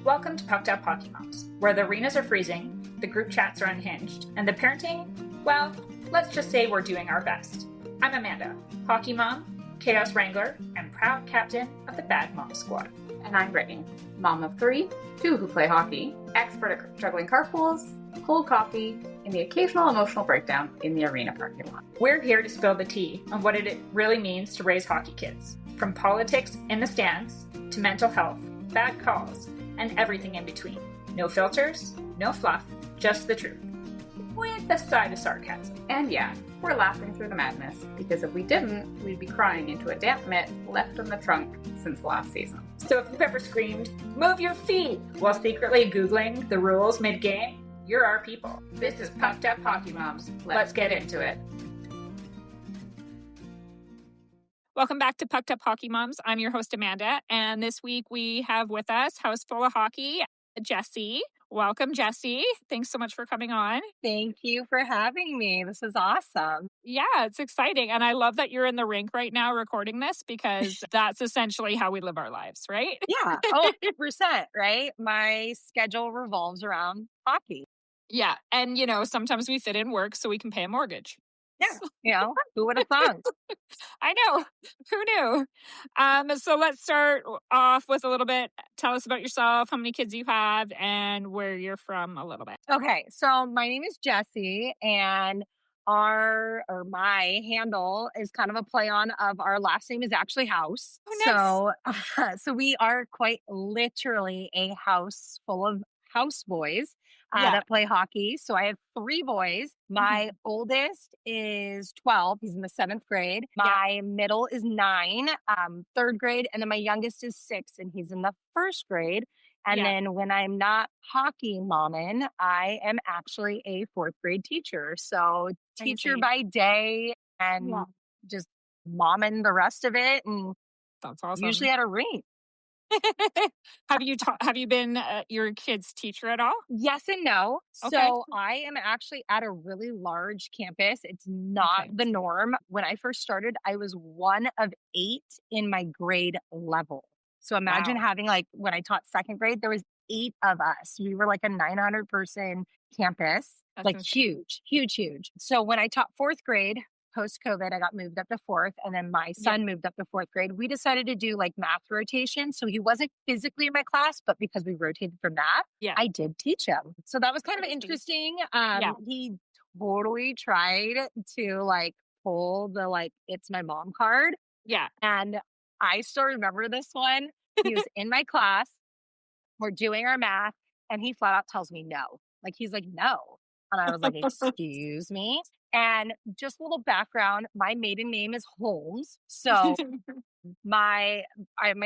Welcome to Pucked Up Hockey Moms, where the arenas are freezing, the group chats are unhinged, and the parenting, well, let's just say we're doing our best. I'm Amanda, hockey mom, chaos wrangler, and proud captain of the Bad Mom Squad. And I'm Brittany, mom of three, two who play hockey, expert at juggling carpools, cold coffee, and the occasional emotional breakdown in the arena parking lot. We're here to spill the tea on what it really means to raise hockey kids, from politics in the stands to mental health, bad calls, and everything in between. No filters, no fluff, just the truth, with a side of sarcasm. And yeah, we're laughing through the madness, because if we didn't, we'd be crying into a damp mitt left in the trunk since last season. So if you've ever screamed, "Move your feet," while secretly Googling the rules mid-game, you're our people. This is Pucked Up Hockey Moms. Let's get into it. Welcome back to Pucked Up Hockey Moms. I'm your host, Amanda, and this week we have with us House Full of Hockey, Jessie. Welcome, Jessie. Thanks so much for coming on. Thank you for having me. This is awesome. Yeah, it's exciting. And I love that you're in the rink right now recording this because that's essentially how we live our lives, right? Yeah. Oh, 100%, right? My schedule revolves around hockey. Yeah. And, sometimes we fit in work so we can pay a mortgage. Yeah. Who would have thought? I know. Who knew? So let's start off with a little bit. Tell us about yourself, how many kids you have, and where you're from a little bit. Okay. So my name is Jessie, and my handle is kind of a play on of our last name is actually House. Oh, nice. So we are quite literally a house full of house boys. That play hockey. So I have three boys. My oldest is 12. He's in the 7th grade. My middle is 9, 3rd grade. And then my youngest is 6, and he's in the 1st grade. And then when I'm not hockey momming, I am actually a 4th grade teacher. So teacher by day and just momming the rest of it. And that's awesome. Usually at a rink. Have you been your kid's teacher at all? Yes and no. Okay. So I am actually at a really large campus. It's not the norm. When I first started, I was one of 8 in my grade level. So imagine having when I taught 2nd grade, there was 8 of us. We were like a 900 person campus, huge. So when I taught 4th grade, post-COVID, I got moved up to 4th, and then my son moved up to 4th grade. We decided to do math rotation. So he wasn't physically in my class, but because we rotated for math, I did teach him. So that was kind of interesting. He totally tried to pull the it's my mom card. Yeah. And I still remember this one. He was in my class. We're doing our math, and he flat out tells me no. He's like, no. And I was like, excuse me. And just a little background, my maiden name is Holmes. So my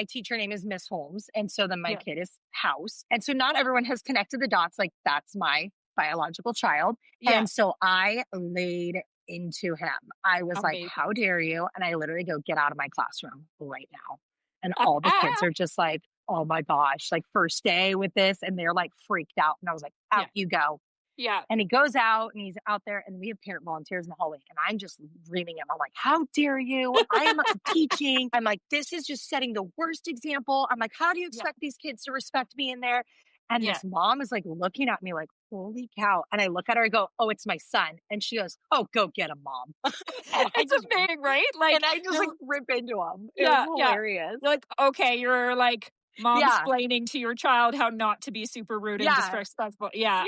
teacher name is Miss Holmes. And so then my kid is House. And so not everyone has connected the dots. That's my biological child. Yeah. And so I laid into him. I was like, how dare you? And I literally go, get out of my classroom right now. And all the kids are just like, oh my gosh, first day with this. And they're freaked out. And I was like, out you go. Yeah. And he goes out and he's out there, and we have parent volunteers in the hallway, and I'm just reaming him. I'm like, how dare you? I am teaching. I'm like, this is just setting the worst example. I'm like, how do you expect these kids to respect me in there? And this mom is looking at me like, holy cow. And I look at her, I go, oh, it's my son. And she goes, oh, go get him, mom. And it's amazing, right? And I just rip into him. It was hilarious. You're okay, you're mom-splaining to your child how not to be super rude and disrespectful. Yeah.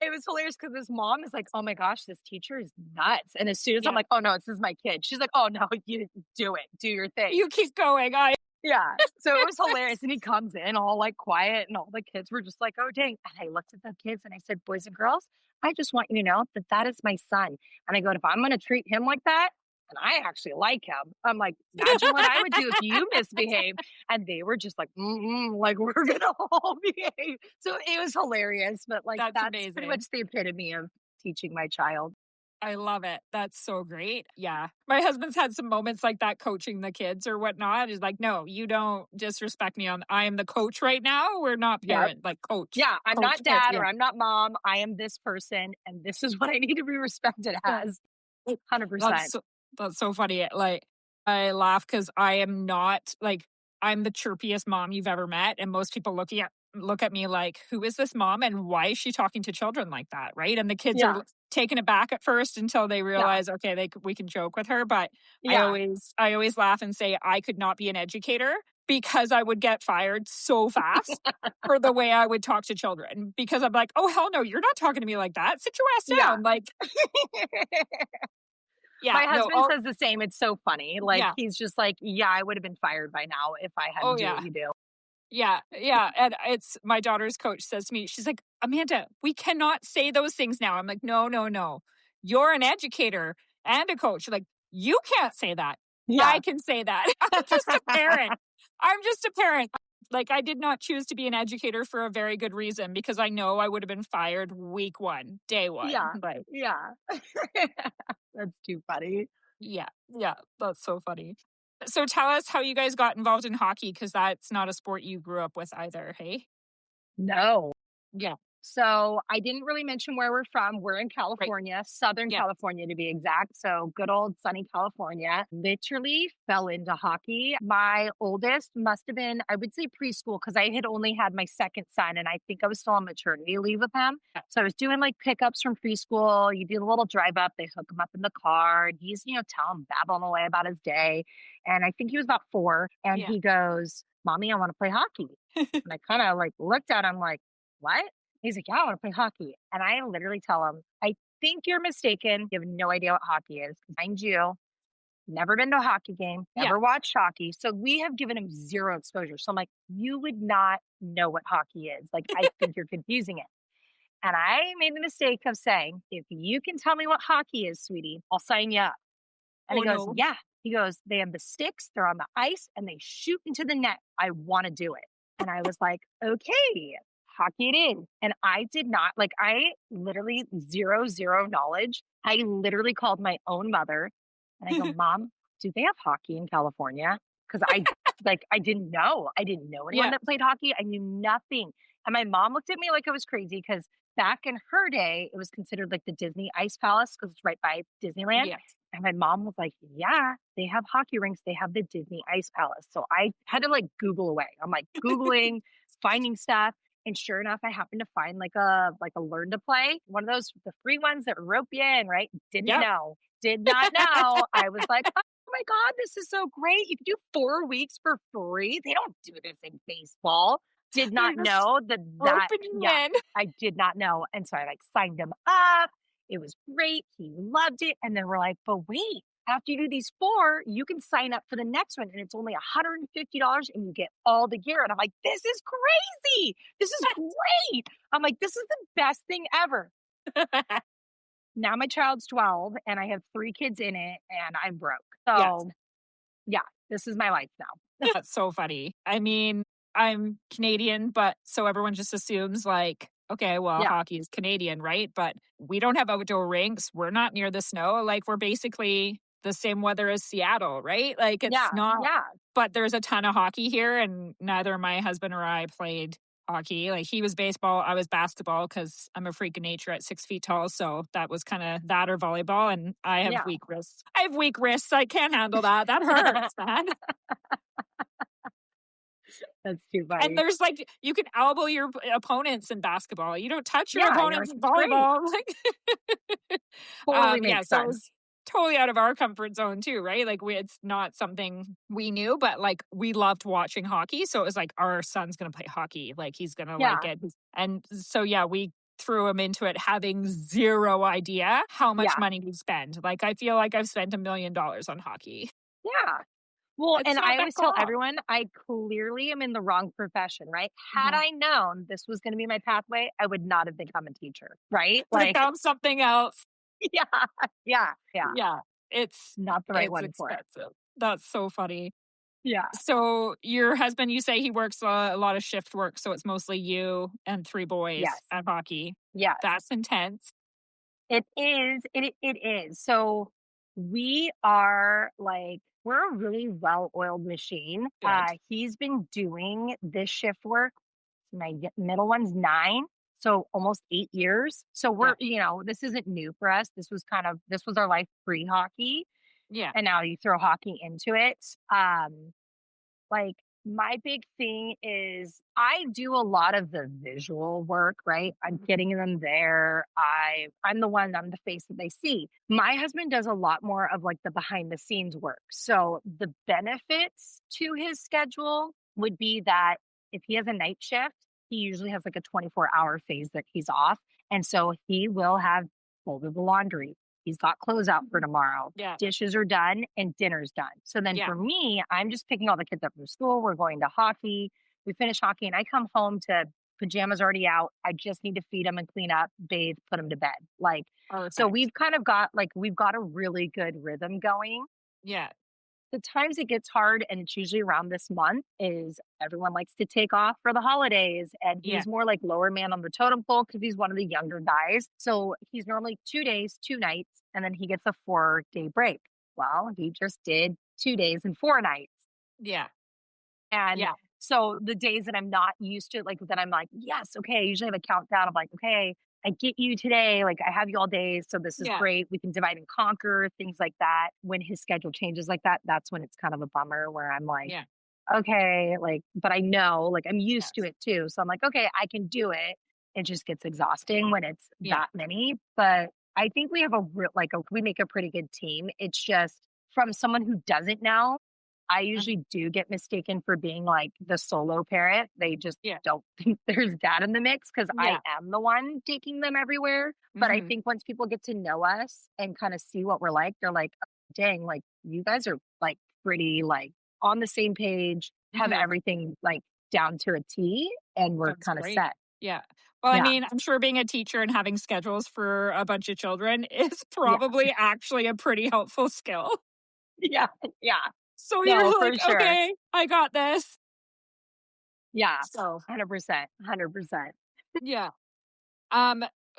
It was hilarious because this mom is like, oh my gosh, this teacher is nuts. And as soon as I'm like, oh no, this is my kid. She's like, oh no, you do it. Do your thing. You keep going. Yeah. So it was hilarious. And he comes in all quiet, and all the kids were just like, oh dang. And I looked at the kids and I said, boys and girls, I just want you to know that is my son. And I go, if I'm going to treat him like that, and I actually like him. I'm like, imagine what I would do if you misbehave. And they were just like, we're going to all behave. So it was hilarious. But that's amazing. Pretty much the epitome of teaching my child. I love it. That's so great. Yeah. My husband's had some moments like that coaching the kids or whatnot. He's like, no, you don't disrespect me. I am the coach right now. We're not parent, coach. Yeah. I'm coach not dad or I'm not mom. I am this person. And this is what I need to be respected as. 100%. That's so funny. I laugh because I am not I'm the chirpiest mom you've ever met. And most people looking at look at me like, who is this mom and why is she talking to children like that? Right. And the kids Yeah. are taken aback at first until they Yeah. realize, okay, we can joke with her. But I Yeah. always laugh and say I could not be an educator because I would get fired so fast for the way I would talk to children, because I'm like, oh, hell no, you're not talking to me like that. Sit your ass Yeah. down. Like, yeah, My no, husband says the same. It's so funny. Like, yeah. he's just like, yeah, I would have been fired by now if I hadn't Oh, do yeah. what you do. Yeah, yeah. And it's my daughter's coach says to me, she's like, Amanda, we cannot say those things now. I'm like, no, no, no. You're an educator and a coach. Like, you can't say that. Yeah. I can say that. I'm just a parent. I'm just a parent. Like, I did not choose to be an educator for a very good reason, because I know I would have been fired week one, day one. Yeah. Like, Yeah. That's too funny. yeah, yeah. That's so funny. So tell us how you guys got involved in hockey, because that's not a sport you grew up with either, hey? No. Yeah. So I didn't really mention where we're from. We're in California, Southern Yeah. California to be exact. So good old sunny California. Literally fell into hockey. My oldest must have been, I would say preschool, because I had only had my second son and I think I was still on maternity leave with him. Yeah. So I was doing like pickups from preschool. You do the little drive up, they hook him up in the car. And he's, tell him, babbling away about his day. And I think he was about 4. And Yeah. he goes, Mommy, I want to play hockey. And I kind of like looked at him like, what? He's like, yeah, I want to play hockey. And I literally tell him, I think you're mistaken. You have no idea what hockey is. Mind you, never been to a hockey game, never watched hockey. So we have given him zero exposure. So I'm like, you would not know what hockey is. Like, I think you're confusing it. And I made the mistake of saying, if you can tell me what hockey is, sweetie, I'll sign you up. And Oh, he goes, no. yeah. He goes, they have the sticks, they're on the ice, and they shoot into the net. I want to do it. And I was like, okay, hockey it in. And I did not, like, I literally zero knowledge. I literally called my own mother and I go, Mom, do they have hockey in California? Because I didn't know. I didn't know anyone that played hockey. I knew nothing. And my mom looked at me like I was crazy, because back in her day, it was considered like the Disney Ice Palace, because it's right by Disneyland. Yes. And my mom was like, yeah, they have hockey rinks. They have the Disney Ice Palace. So I had to like Google away. I'm like Googling, finding stuff. And sure enough, I happened to find like a learn to play, one of those, the free ones that rope you in, right? Did not know. I was like, oh my God, this is so great. You can do 4 weeks for free. They don't do this in baseball. Did not know that. I did not know. And so I like signed him up. It was great. He loved it. And then we're like, but wait, after you do these 4, you can sign up for the next one. And it's only $150 and you get all the gear. And I'm like, this is crazy. This is great. I'm like, this is the best thing ever. Now my child's 12 and I have 3 kids in it and I'm broke. So yeah, this is my life now. That's so funny. I mean, I'm Canadian, but so everyone just assumes like, okay, well, hockey is Canadian, right? But we don't have outdoor rinks. We're not near the snow. Like, we're basically the same weather as Seattle, right? Like, it's not, but there's a ton of hockey here, and neither my husband or I played hockey. Like, he was baseball, I was basketball, because I'm a freak of nature at 6 feet tall. So that was kind of that or volleyball. And I have weak wrists. I can't handle that. That hurts, man. That's too funny. And there's like, you can elbow your opponents in basketball. You don't touch your opponents in volleyball. Like, totally makes sense. So it's totally out of our comfort zone too, right? Like, it's not something we knew, but like, we loved watching hockey. So it was like, our son's going to play hockey. Like, he's going to like it. And so, we threw him into it having zero idea how much money we'd spend. Like, I feel like I've spent $1 million on hockey. Yeah. Well, and I always tell everyone, I clearly am in the wrong profession, right? Had I known this was going to be my pathway, I would not have become a teacher, right? Like, found something else. Yeah. It's not the right one expensive. for it. That's so funny. Yeah. So your husband, you say he works a lot of shift work, so it's mostly you and 3 boys at hockey. Yeah. That's intense. It is. It is. So we are like, we're a really well-oiled machine. He's been doing this shift work. My middle one's 9, so almost 8 years. So we're, this isn't new for us. This was our life pre-hockey. Yeah. And now you throw hockey into it. Like, my big thing is I do a lot of the visual work, right? I'm getting them there. I'm the face that they see. My husband does a lot more of like the behind the scenes work. So the benefits to his schedule would be that if he has a night shift, he usually has like a 24-hour phase that he's off. And so he will have folded the laundry. He's got clothes out for tomorrow. Yeah. Dishes are done and dinner's done. So then for me, I'm just picking all the kids up from school. We're going to hockey. We finish hockey and I come home to pajamas already out. I just need to feed them and clean up, bathe, put them to bed. Like, so we've kind of got we've got a really good rhythm going. Yeah. The times it gets hard, and it's usually around this month, is everyone likes to take off for the holidays. And he's more like lower man on the totem pole because he's one of the younger guys. So he's normally 2 days, 2 nights, and then he gets a 4-day break. Well, he just did 2 days and 4 nights. Yeah. And so the days that I'm not used to, like, then I'm like, yes, okay. I usually have a countdown of like, okay, I get you today. Like, I have you all day. So this is great. We can divide and conquer, things like that. When his schedule changes like that, that's when it's kind of a bummer where I'm like, okay, like, but I know, like, I'm used to it too. So I'm like, okay, I can do it. It just gets exhausting when it's that many. But I think we have we make a pretty good team. It's just from someone who doesn't know, I usually do get mistaken for being like the solo parent. They just don't think there's dad in the mix because I am the one taking them everywhere. But I think once people get to know us and kind of see what we're like, they're like, oh, dang, like you guys are like pretty like on the same page, have everything like down to a T, and we're kind of set. Yeah. Well, I mean, I'm sure being a teacher and having schedules for a bunch of children is probably actually a pretty helpful skill. Yeah. So you're like, okay, I got this. Yeah. So 100%. Yeah.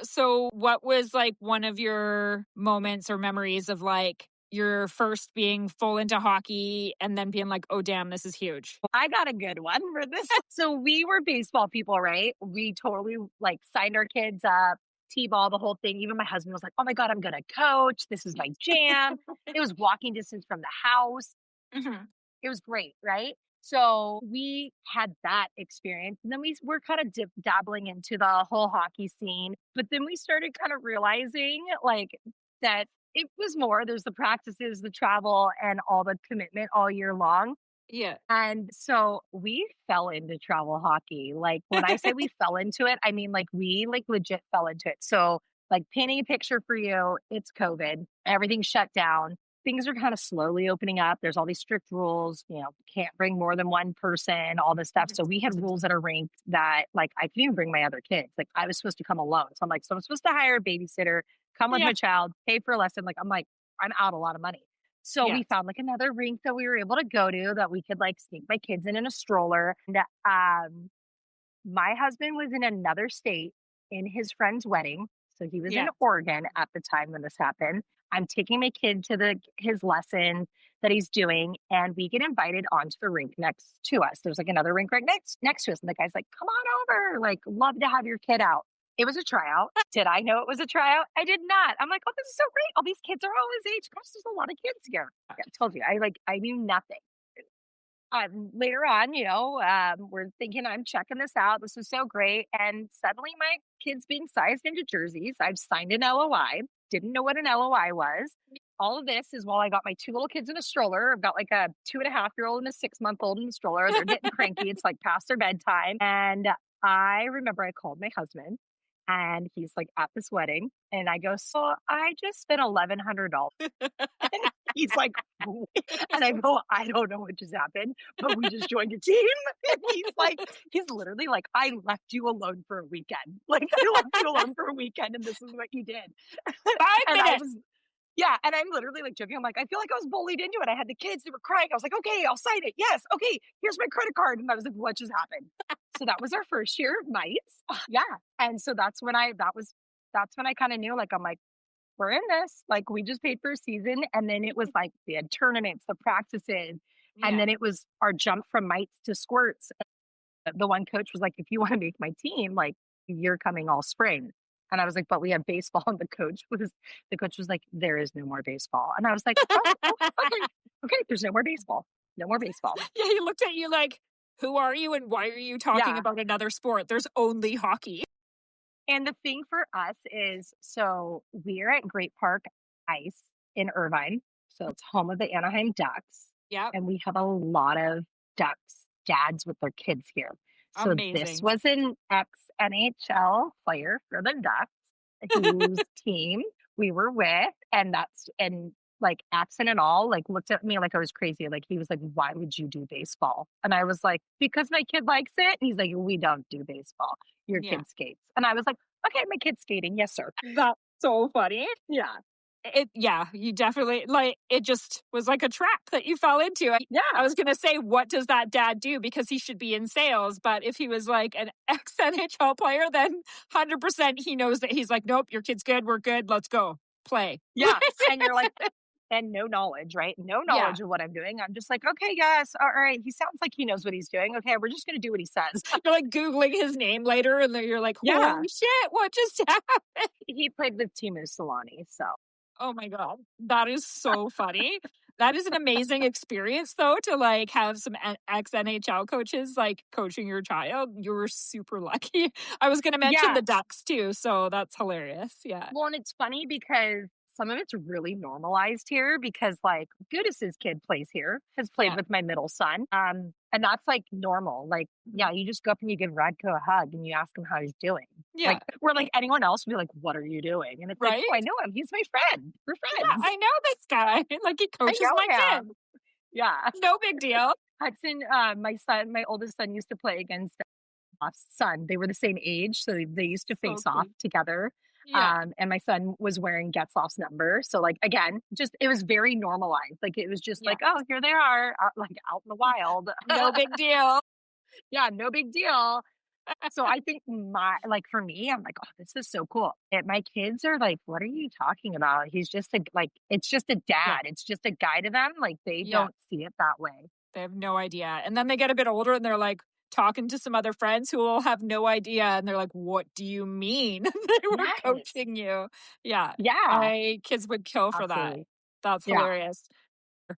So what was like one of your moments or memories of like your first being full into hockey and then being like, oh, damn, this is huge? I got a good one for this. So we were baseball people, right? We totally like signed our kids up, T-ball, the whole thing. Even my husband was like, oh my God, I'm going to coach. This is my jam. It was walking distance from the house. It was great, right? So we had that experience. And then we were kind of dabbling into the whole hockey scene. But then we started kind of realizing like that it was more, there's the practices, the travel, and all the commitment all year long. Yeah. And so we fell into travel hockey. Like when I say we fell into it, I mean like we like legit fell into it. So like painting a picture for you, it's COVID, everything's shut down. Things are kind of slowly opening up. There's all these strict rules, can't bring more than one person, all this stuff. So we had rules at a rink that like, I couldn't even bring my other kids. Like I was supposed to come alone. So I'm like, so I'm supposed to hire a babysitter, come with my child, pay for a lesson. Like, I'm out a lot of money. So we found like another rink that we were able to go to that we could like sneak my kids in a stroller. And my husband was in another state in his friend's wedding. So he was in Oregon at the time when this happened. I'm taking my kid to his lesson that he's doing, and we get invited onto the rink next to us. There's like another rink right next to us. And the guy's like, come on over. Like, love to have your kid out. It was a tryout. Did I know it was a tryout? I did not. I'm like, oh, this is so great. All these kids are all his age. Gosh, there's a lot of kids here. I told you, I knew nothing. Later on, we're thinking I'm checking this out. This is so great. And suddenly my kid's being sized into jerseys. I've signed an LOI. Didn't know what an LOI was. All of this is while I got my 2 little kids in a stroller. I've got like a 2.5-year-old and a 6-month-old in the stroller. They're getting cranky. It's like past their bedtime. And I remember I called my husband and he's like at this wedding. And I go, so I just spent $1,100. And he's like, and I go, I don't know what just happened, but we just joined a team. And he's literally like, I left you alone for a weekend. Like I left you alone for a weekend and this is what you did. 5 minutes. And I'm literally like joking. I'm like, I feel like I was bullied into it. I had the kids, they were crying. I was like, okay, I'll sign it. Yes. Okay. Here's my credit card. And I was like, what just happened? So that was our first year of nights. Yeah. And so that's when I kind of knew, like, I'm like, we're in this. Like, we just paid for a season. And then it was like they had tournaments, the practices. And then it was our jump from mites to squirts. The one coach was like, if you want to make my team, like, you're coming all spring. And I was like, but we have baseball. And the coach was like, there is no more baseball. And I was like, oh, okay, there's no more baseball. No more baseball. Yeah, he looked at you like, who are you and why are you talking Yeah. about another sport? There's only hockey. And the thing for us is, so we're at Great Park Ice in Irvine. So it's home of the Anaheim Ducks. Yep. And we have a lot of Ducks dads with their kids here. So this Amazing. was an ex NHL player for the Ducks whose team we were with. And like accent and all, like looked at me like I was crazy. Like he was like, "Why would you do baseball?" And I was like, "Because my kid likes it." And he's like, "We don't do baseball. Your Yeah. kid skates." And I was like, "Okay, my kid's skating. Yes, sir." That's so funny. Yeah. You definitely like it just was like a trap that you fell into. I Yeah. was gonna say, what does that dad do? Because he should be in sales, but if he was like an ex NHL player, then 100% he knows that he's like, nope, your kid's good, we're good, let's go play. Yeah. And you're like, and no knowledge, right? No knowledge of what I'm doing. I'm just like, okay, yes. All right. He sounds like he knows what he's doing. Okay, we're just going to do what he says. You're like Googling his name later, and then you're like, Yeah. holy shit, what just happened? He played with Timu Solani. So, Oh my God. That is so funny. That is an amazing experience, though, to like have some ex NHL coaches like coaching your child. You were super lucky. I was going to mention yeah. the Ducks too, so that's hilarious. Yeah. Well, and it's funny because some of it's really normalized here because like Gudis's kid plays here, has played Yeah. with my middle son. And that's like normal. Like, yeah, you just go up and you give Radko a hug and you ask him how he's doing. Yeah. Like, where like anyone else would be like, "What are you doing?" And it's like, Right? "Oh, I know him. He's my friend. We're Yeah, friends." I know this guy. Like he coaches know my him. kid. Yeah. No big deal. Hudson, my oldest son used to play against Off's son. They were the same age, so they used to face off cute. together. Yeah. And my son was wearing Getzloff's number. So like again, just it was very normalized. Like it was just Yeah. like, oh, here they are, like out in the wild. No big deal. Yeah, no big deal. So I think for me, I'm like, oh, this is so cool. And my kids are like, what are you talking about? He's just it's just a dad. It's just a guy to them. Like they don't see it that way. They have no idea. And then they get a bit older and they're like talking to some other friends who will have no idea. And they're like, what do you mean? They were coaching you. Yeah. Yeah. My kids would kill for Absolutely. that. That's hilarious.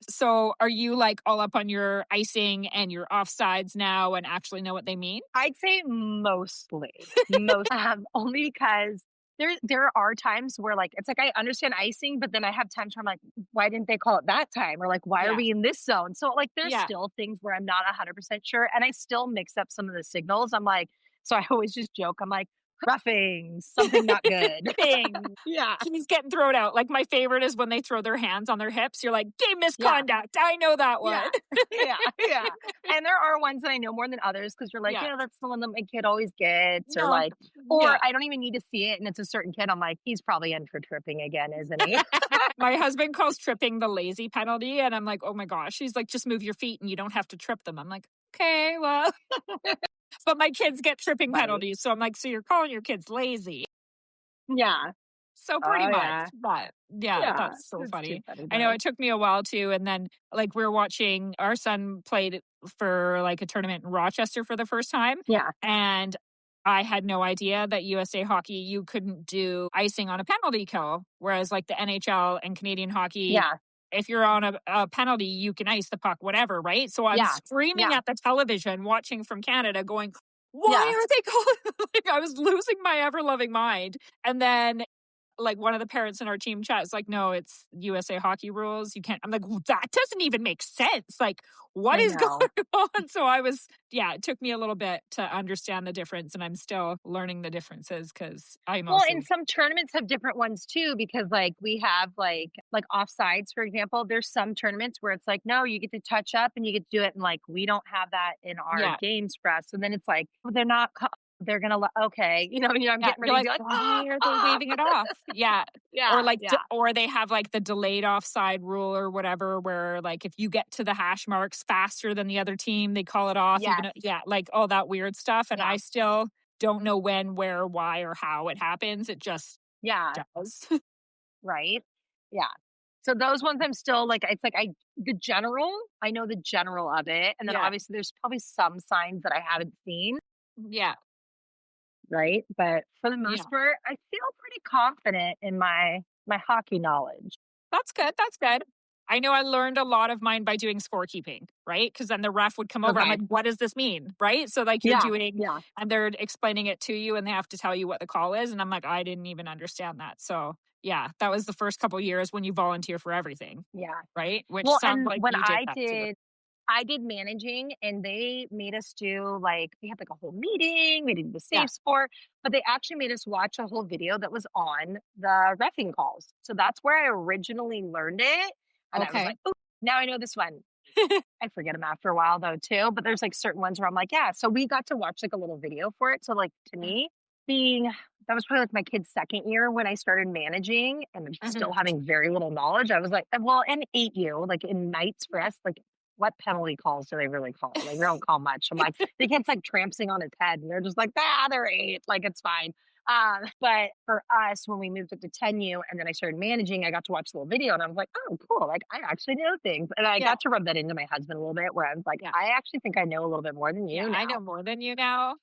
So are you like all up on your icing and your offsides now and actually know what they mean? I'd say mostly. Only because there are times where like it's like I understand icing, but then I have times where I'm like, why didn't they call it that time? Or like, why are we in this zone? So like there's still things where I'm not 100% sure, and I still mix up some of the signals. I'm like, so I always just joke. I'm like, roughing, something not good. Yeah. He's getting thrown out. Like my favorite is when they throw their hands on their hips. You're like, game misconduct. I know that one. Yeah. And there are ones that I know more than others because you're like, that's the one that my kid always gets. Or like, I don't even need to see it. And it's a certain kid. I'm like, he's probably in for tripping again, isn't he? My husband calls tripping the lazy penalty. And I'm like, oh my gosh. He's like, just move your feet and you don't have to trip them. I'm like, okay, well. But my kids get tripping penalties. So I'm like, so you're calling your kids lazy. Yeah. So pretty much. But that's so funny. I know it took me a while too. And then like we're watching, our son played for like a tournament in Rochester for the first time. Yeah. And I had no idea that USA Hockey, you couldn't do icing on a penalty kill. Whereas like the NHL and Canadian hockey, if you're on a penalty, you can ice the puck, whatever, right? So I'm screaming at the television, watching from Canada, going, why are they calling? Like, I was losing my ever-loving mind. And then like one of the parents in our team chat is like, no, it's USA Hockey rules. You can't. I'm like, well, that doesn't even make sense. Like, what is going on? So it took me a little bit to understand the difference, and I'm still learning the differences because and some tournaments have different ones too, because like we have like offsides, for example. There's some tournaments where it's like, no, you get to touch up and you get to do it, and like we don't have that in our games for us. So then it's like, well, they're not. They're gonna okay, I'm getting ready to be like, why are they waving it off? Or like, or they have like the delayed offside rule or whatever, where like if you get to the hash marks faster than the other team, they call it off. Like all that weird stuff, and I still don't know when, where, why, or how it happens. It just does. Right? Yeah. So those ones I'm still like, it's like I know the general of it, and then obviously there's probably some signs that I haven't seen. Yeah. Right. But for the most part, I feel pretty confident in my hockey knowledge. That's good. That's good. I know I learned a lot of mine by doing scorekeeping, right? Because then the ref would come over. I'm Okay. like, what does this mean? Right? So like you're Yeah. doing, Yeah. and they're explaining it to you and they have to tell you what the call is. And I'm like, I didn't even understand that. So yeah, that was the first couple years when you volunteer for everything, Yeah. right? Which Well, sounds and like when you did that too. I did managing and they made us do like, we had like a whole meeting, we did the Yeah. safe sport, but they actually made us watch a whole video that was on the reffing calls. So that's where I originally learned it. And I was Okay. like, oh, now I know this one. I forget them after a while though too, but there's like certain ones where I'm like, yeah. So we got to watch like a little video for it. So like to me, that was probably like my kid's second year when I started managing and still having very little knowledge. I was like, well, and 8U, like in nights for us, like what penalty calls do they really call? Like they don't call much. I'm like, the kid's like trampsing on his head and they're just like, they're 8. Like it's fine. But for us, when we moved up to 10U and then I started managing, I got to watch the little video and I was like, oh, cool. Like I actually know things. And I got to rub that into my husband a little bit where I was like, I actually think I know a little bit more than you now. I know more than you now.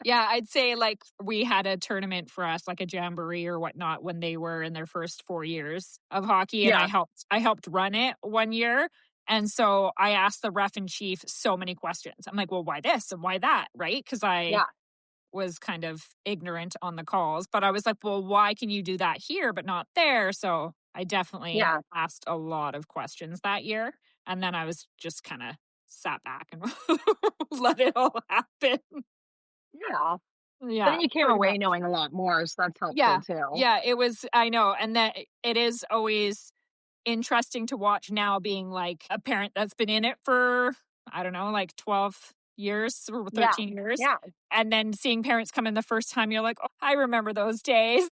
Yeah, I'd say like we had a tournament for us, like a jamboree or whatnot, when they were in their first 4 years of hockey, and I helped run it one year. And so I asked the ref in chief so many questions. I'm like, well, why this and why that, right? Because I was kind of ignorant on the calls, but I was like, well, why can you do that here but not there? So I definitely asked a lot of questions that year, and then I was just kind of sat back and let it all happen. Yeah. Yeah. But then you came away knowing a lot more, so that's helpful too. Yeah, it was, I know. And that it is always interesting to watch now, being like a parent that's been in it for, I don't know, like 12 years or 13 years. Yeah. And then seeing parents come in the first time, you're like, oh, I remember those days.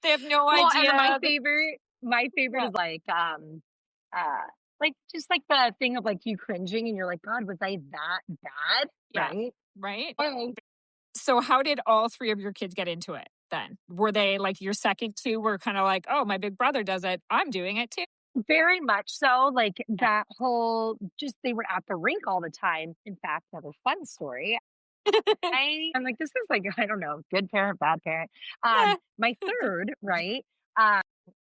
They have no idea. And my favorite is like just like the thing of like you cringing and you're like, God, was I that bad? Yeah. Right. So how did all three of your kids get into it then? Were they like your second two were kind of like, oh, my big brother does it, I'm doing it too? Very much so. Like that whole, just they were at the rink all the time. In fact, another fun story. I'm like, this is like, I don't know, good parent, bad parent. My third, right?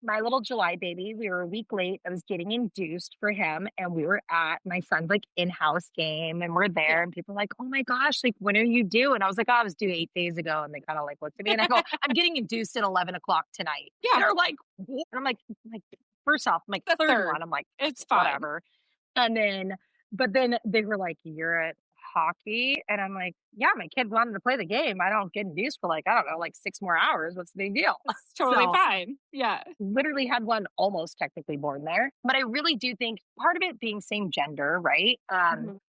My little July baby, we were a week late. I was getting induced for him, and we were at my son's like in-house game, and we're there, and people are like, "Oh my gosh, like when are you due?" And I was like, "Oh, I was due 8 days ago," and they kind of like looked at me, and I go, "I'm getting induced at 11 o'clock tonight." Yeah, and they're like, what? And I'm like, first off, I'm like the third one, I'm like, it's fine, whatever. And then, but then they were like, "You're at hockey," and I'm like, yeah, my kid wanted to play the game. I don't get induced for like, I don't know, like 6 more hours. What's the big deal? It's totally fine. Yeah. Literally had one almost technically born there. But I really do think part of it being same gender, right?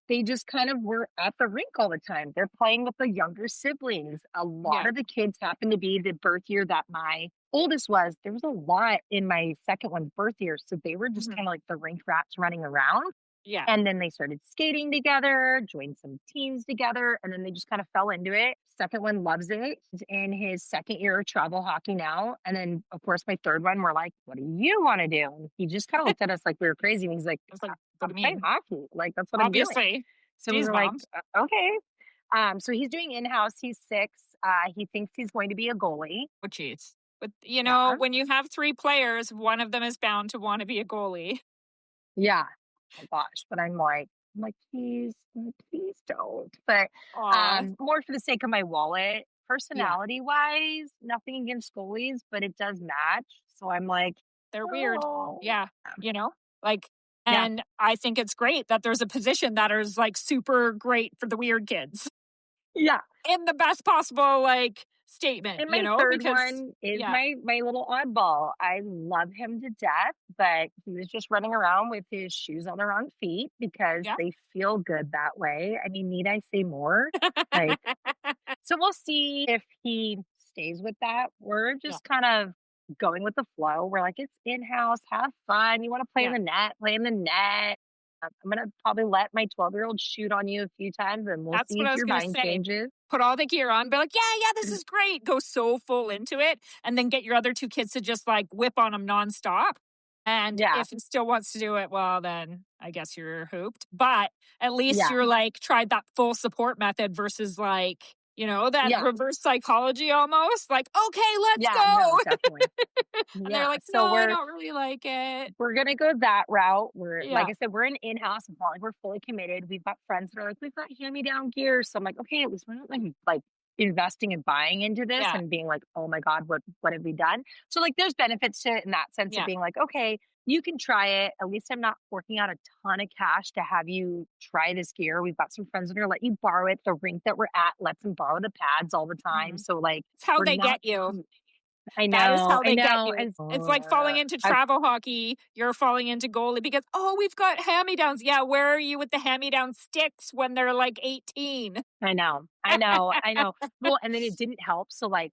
They just kind of were at the rink all the time. They're playing with the younger siblings. A lot of the kids happen to be the birth year that my oldest was. There was a lot in my second one's birth year. So they were just kind of like the rink rats running around. Yeah. And then they started skating together, joined some teams together, and then they just kind of fell into it. Second one loves it. He's in his second year of travel hockey now. And then, of course, my third one, we're like, what do you want to do? And he just kind of looked at us like we were crazy. And he's like, I'm playing hockey. Like, that's what I'm doing. So we were like, okay. So he's doing in-house. He's 6. He thinks he's going to be a goalie. Oh, geez. But, you know, when you have 3 players, one of them is bound to want to be a goalie. Yeah. Oh my gosh, but I'm like, please don't. But more for the sake of my wallet. Personality wise, nothing against goalies, but it does match. So I'm like, they're weird. Yeah. You know, like, and I think it's great that there's a position that is like super great for the weird kids. Yeah. In the best possible like statement. And my third one is my little oddball. I love him to death, but he was just running around with his shoes on the wrong feet because they feel good that way. I mean, need I say more? Like, so we'll see if he stays with that. We're just kind of going with the flow. We're like, it's in-house, have fun. You want to play in the net, play in the net. I'm going to probably let my 12-year-old shoot on you a few times and we'll see if your mind changes. Put all the gear on, be like, yeah, this is great. Go so full into it. And then get your other 2 kids to just like whip on them nonstop. And if he still wants to do it, well, then I guess you're hooped. But at least you're like tried that full support method versus like You know, that Yeah. reverse psychology almost. Like, okay, let's Yeah, go. no, definitely. And Yeah. they're like, So no, I don't really like it. we're gonna go that route. We're Yeah. like I said, we're an in-house. It's not like we're fully committed. We've got friends that are like, we've got hand-me-down gear. So I'm like, okay, at least we're not like investing and buying into this Yeah. and being like, oh my God, what have we done? So like there's benefits to it in that sense Yeah. of being like, okay, you can try it. At least I'm not forking out a ton of cash to have you try this gear. We've got some friends that are gonna let you borrow it. The rink that we're at lets them borrow the pads all the time. Mhm. So like It's how we're they not get you. I That is know, how I they get know. you. And It's like falling into travel hockey. You're falling into goalie because, oh, we've got hand-me-downs. Yeah, where are you with the hand-me-down sticks when they're like 18? I know. Well, and then it didn't help. So like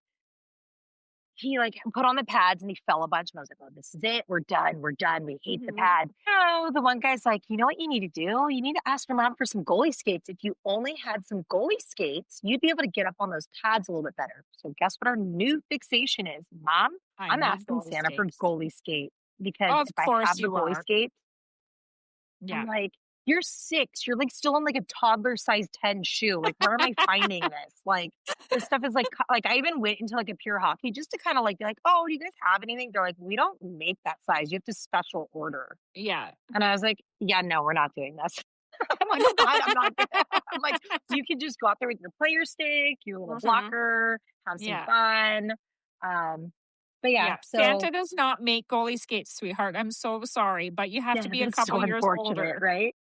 he like put on the pads and he fell a bunch. And I was like, oh, this is it. We're done. We hate the Mhm. pad. No, the one guy's like, you know what you need to do? You need to ask your mom for some goalie skates. If you only had some goalie skates, you'd be able to get up on those pads a little bit better. So guess what our new fixation is? Mom, I I'm need asking goalie Santa for skates. goalie skates because Of if I course have the you goalie are. skates, Yeah. I'm like, you're 6. You're like still in like a toddler size 10 shoe. Like, where am I finding this? Like, this stuff is like I even went into like a pure hockey just to kind of like be like, oh, do you guys have anything? They're like, we don't make that size. You have to special order. Yeah. And I was like, yeah, no, we're not doing this. I'm like, what? I'm not. I'm like, you can just go out there with your player stick, your little Mhm. blocker, have some Yeah. fun. But yeah, Yeah. so Santa does not make goalie skates, sweetheart. I'm so sorry, but you have yeah, to be a that's couple so years unfortunate, older. right?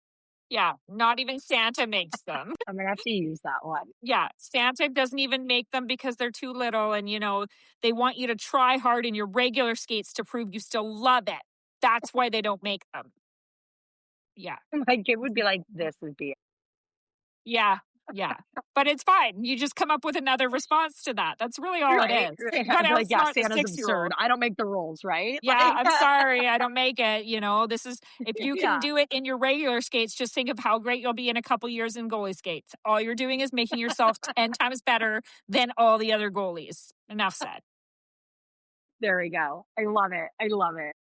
Yeah. Not even Santa makes them. I'm gonna have to use that one. Yeah. Santa doesn't even make them because they're too little. And, you know, they want you to try hard in your regular skates to prove you still love it. That's why they don't make them. Yeah. My kid would be like, this is BS. Yeah. Yeah. But it's fine. You just come up with another response to that. That's really all it Right, is. right. You gotta I'd be like, yeah, outsmart the Santa's absurd. 6-year-old. I don't make the rules, right? Yeah, Like, I'm sorry. I don't make it. You know, this is, if you can yeah, do it in your regular skates, just think of how great you'll be in a couple years in goalie skates. All you're doing is making yourself 10 times better than all the other goalies. Enough said. there we go. I love it. I love it.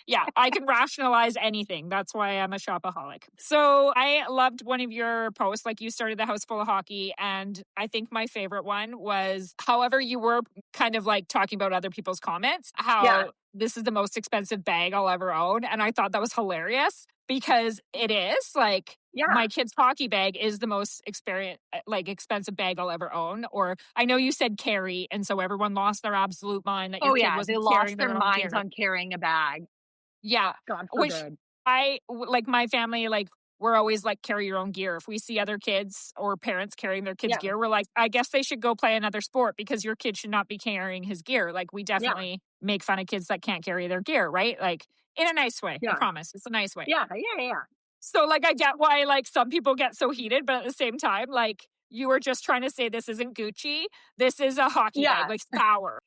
Yeah, I can rationalize anything. That's why I'm a shopaholic. So I loved one of your posts, like you started the house full of hockey. And I think my favorite one was, however, you were kind of like talking about other people's comments, how Yeah. this is the most expensive bag I'll ever own. And I thought that was hilarious because it is like, Yeah. my kid's hockey bag is the most expensive bag I'll ever own. Or I know you said carry, and so everyone lost their absolute mind that your Oh, kid yeah. wasn't They carrying lost their own minds gear. on carrying a bag. Yeah, God which forbid. like my family, like we're always like carry your own gear. If we see other kids or parents carrying their kids' Yeah. gear, we're like, I guess they should go play another sport because your kid should not be carrying his gear. Like we definitely make fun of kids that can't carry their gear, right? Like in a nice way. I Yeah. promise, it's a nice way. Yeah. So like I get why like some people get so heated, but at the same time, like you were just trying to say this isn't Gucci. This is a hockey Yeah. bag, like sour.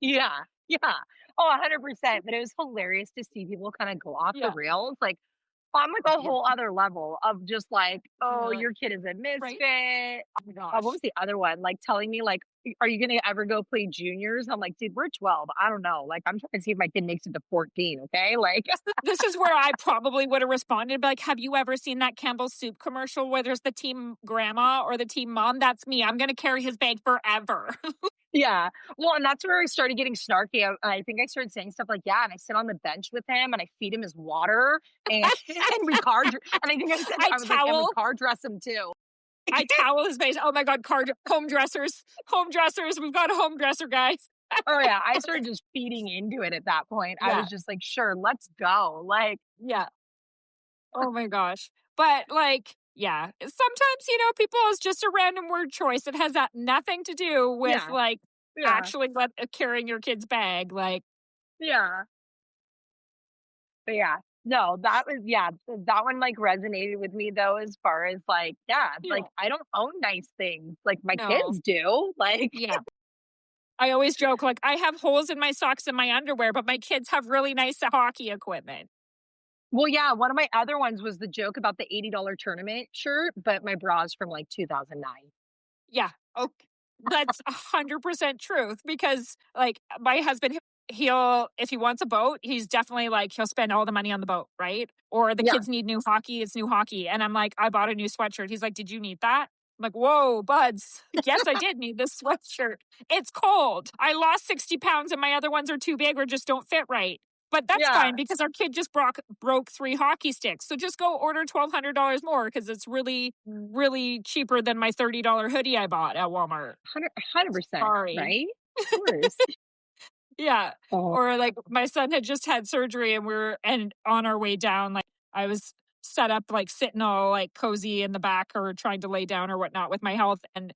Yeah. Oh, 100%. But it was hilarious to see people kind of go off the Yeah. rails. Like, on like a whole other level of just like, oh, Yeah. your kid is a misfit. Right? Oh my gosh. What was the other one? Like telling me like, are you going to ever go play juniors? I'm like, dude, we're 12. I don't know. Like, I'm trying to see if my kid makes it to 14. Okay. Like, This is where I probably would have responded, like, have you ever seen that Campbell's soup commercial where there's the team grandma or the team mom? That's me. I'm going to carry his bag forever. yeah. Well, and that's where I started getting snarky. I think I started saying stuff like, yeah, and I sit on the bench with him and I feed him his water and, and we car and I think I said, I was like, and we car dress him too. I towel his face. Oh my God, home dressers. We've got a home dresser, guys. Oh yeah. I started just feeding into it at that point. I was just like, sure, let's go. Like, yeah. Oh my gosh. But like, yeah, sometimes, you know, people, it's just a random word choice. It has nothing to do with actually carrying your kid's bag. Like, yeah. But yeah, no, that one like resonated with me though, as far as like, like I don't own nice things like my kids do. Like, yeah. I always joke, like, I have holes in my socks and my underwear, but my kids have really nice hockey equipment. Well, yeah, one of my other ones was the joke about the $80 tournament shirt, but my bra's from like 2009. Yeah. Okay. That's 100% truth because like my husband, if he wants a boat, he's definitely like, he'll spend all the money on the boat, right? Or the kids need new hockey, it's new hockey. And I'm like, I bought a new sweatshirt. He's like, did you need that? I'm like, whoa, buds. Yes, I did need this sweatshirt. It's cold. I lost 60 pounds and my other ones are too big or just don't fit right. But that's fine because our kid just broke 3 hockey sticks. So just go order $1,200 more because it's really, really cheaper than my $30 hoodie I bought at Walmart. 100%. Sorry. Right? Of course. Yeah. Oh, Or like my son had just had surgery and on our way down, like I was set up like sitting all like cozy in the back or trying to lay down or whatnot with my health. And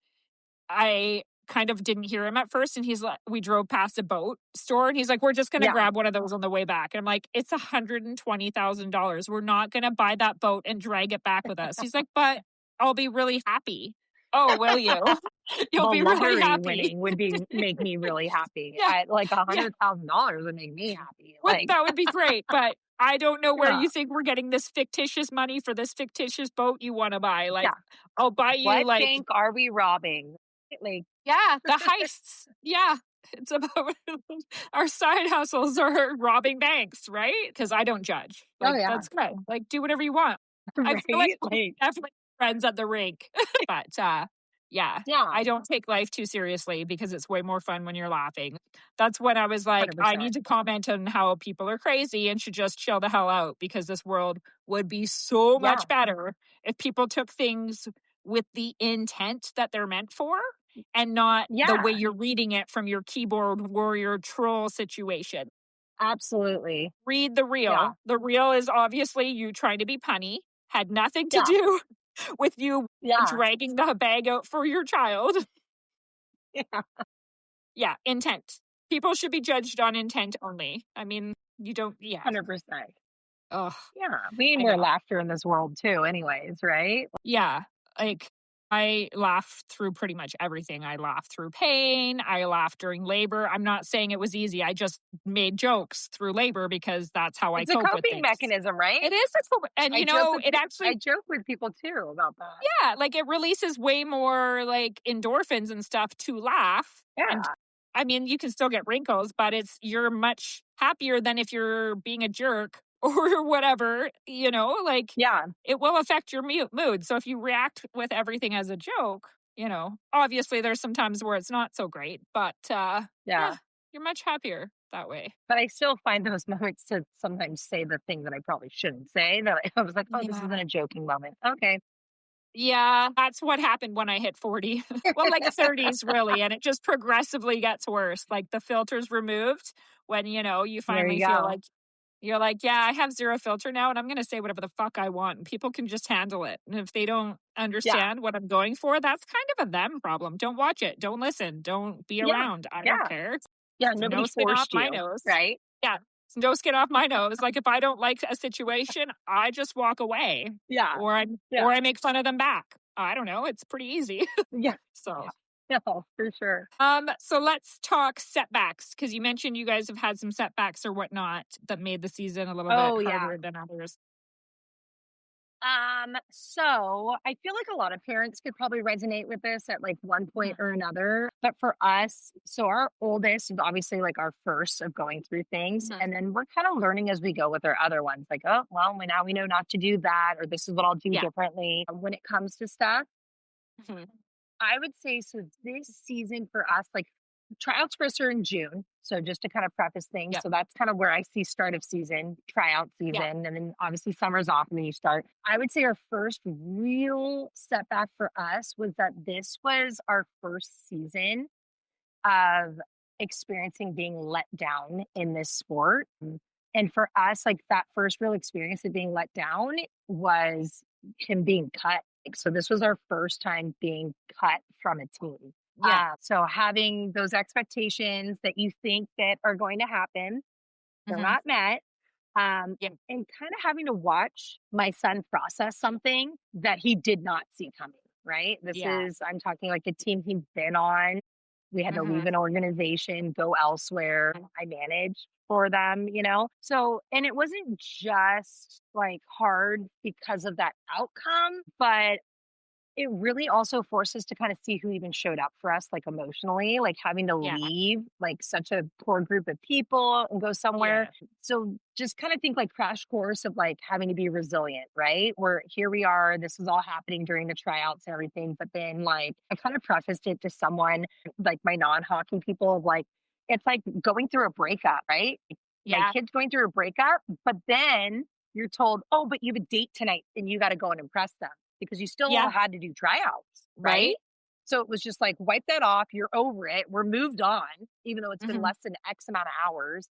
I kind of didn't hear him at first. And he's like, we drove past a boat store and he's like, we're just going to grab one of those on the way back. And I'm like, it's $120,000. We're not going to buy that boat and drag it back with us. He's like, but I'll be really happy. Oh, will you? You'll the be really lottery happy. winning would make me really happy. Yeah. Like $100,000 would make me happy. Like, That would be great. But I don't know where Yeah. you think we're getting this fictitious money for this fictitious boat you want to buy. Like, Yeah. I'll buy you what like, bank are we robbing? Like, yeah, the heists. Yeah. It's about our side hustles are robbing banks, right? Because I don't judge. Like, that's good. Like, do whatever you want. I feel like right? we're definitely friends at the rink. But yeah, I don't take life too seriously because it's way more fun when you're laughing. That's when I was like, I 100%. need to comment on how people are crazy and should just chill the hell out because this world would be so much better if people took things with the intent that they're meant for and not the way you're reading it from your keyboard warrior troll situation. Absolutely. Read the reel. Yeah. The reel is obviously you trying to be punny, had nothing to do with you dragging the bag out for your child. Yeah, intent. People should be judged on intent only. I mean, you don't, 100%. Ugh. Yeah. We need more laughter in this world too, anyways, right? Yeah. Like, I laugh through pretty much everything. I laugh through pain. I laugh during labor. I'm not saying it was easy. I just made jokes through labor because that's how It's I a cope with coping things. mechanism, right? It is and I joke with people too about that. Yeah, like it releases way more like endorphins and stuff to laugh. Yeah. And I mean, you can still get wrinkles, but you're much happier than if you're being a jerk or whatever, like it will affect your mood. So if you react with everything as a joke, obviously there's some times where it's not so great, but you're much happier that way. But I still find those moments to sometimes say the thing that I probably shouldn't say. That I was like, this isn't a joking moment. Okay. Yeah, that's what happened when I hit 40. Well, like 30s really, and it just progressively gets worse. Like the filter's removed when, you finally feel like you're like, yeah, I have zero filter now and I'm going to say whatever the fuck I want and people can just handle it. And if they don't understand what I'm going for, that's kind of a them problem. Don't watch it. Don't listen. Don't be around. I don't care. Yeah, nobody no skin off forced my you, nose. right? Yeah. No skin off my nose. Like if I don't like a situation, I just walk away. Yeah. Or I make fun of them back. I don't know. It's pretty easy. Yeah. So yeah, for sure. So let's talk setbacks because you mentioned you guys have had some setbacks or whatnot that made the season a little bit harder than others. So I feel like a lot of parents could probably resonate with this at like one point or another. But for us, so our oldest is obviously like our first of going through things. And then we're kind of learning as we go with our other ones. Like, oh, well, now we know not to do that, or this is what I'll do differently when it comes to stuff. I would say, so this season for us, like tryouts for us are in June. So just to kind of preface things. So that's kind of where I see start of season, tryout season. And then obviously summer's off and then you start. I would say our first real setback for us was that this was our first season of experiencing being let down in this sport. And for us, like that first real experience of being let down was him being cut. So this was our first time being cut from a team. So having those expectations that you think that are going to happen, they're not met. And kind of having to watch my son process something that he did not see coming, right? I'm talking like a team he'd been on. We had to leave an organization, go elsewhere. I managed for them, So, and it wasn't just like hard because of that outcome, but it really also forced us to kind of see who even showed up for us, like emotionally, like having to Yeah. leave like such a poor group of people and go somewhere. Yeah. So just kind of think like crash course of like having to be resilient, right? Where here we are, this is all happening during the tryouts and everything. But then like I kind of prefaced it to someone like my non-hockey people of like, it's like going through a breakup, right? My Yeah. kid's going through a breakup, but then you're told, oh, but you have a date tonight and you got to go and impress them because you still Yeah. had to do tryouts, right? Right. So it was just like, wipe that off. You're over it. We're moved on, even though it's been Mhm. less than X amount of hours.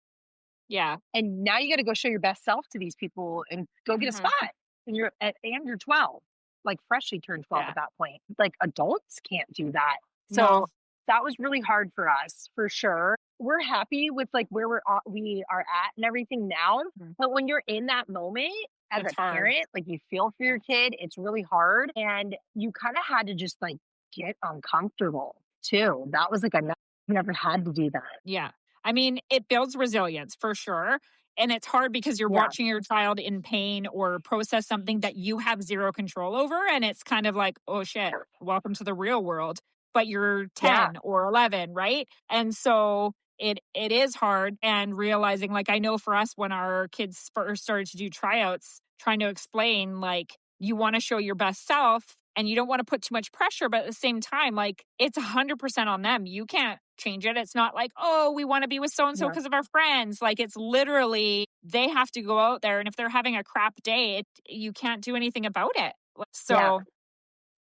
Yeah. And now you got to go show your best self to these people and go get a Mhm. spot. And you're 12, like freshly turned 12 Yeah. at that point. Like adults can't do that. No. So that was really hard for us for sure. We're happy with like where we are at and everything now. Mhm. But when you're in that moment as It's a hard. parent, like you feel for your kid, it's really hard. And you kind of had to just like get uncomfortable too. That was like, I've never had to do that. Yeah. I mean, it builds resilience for sure. And it's hard because you're Yeah. watching your child in pain or process something that you have zero control over. And it's kind of like, oh shit, welcome to the real world. But you're Yeah. 10 or 11, right? And so it is hard. And realizing, like, I know for us, when our kids first started to do tryouts, trying to explain, like, you want to show your best self and you don't want to put too much pressure, but at the same time, like, it's 100% on them. You can't change it. It's not like, oh, we want to be with so and so Yeah. because of our friends. Like, it's literally they have to go out there, and if they're having a crap day, you can't do anything about it. Yeah. So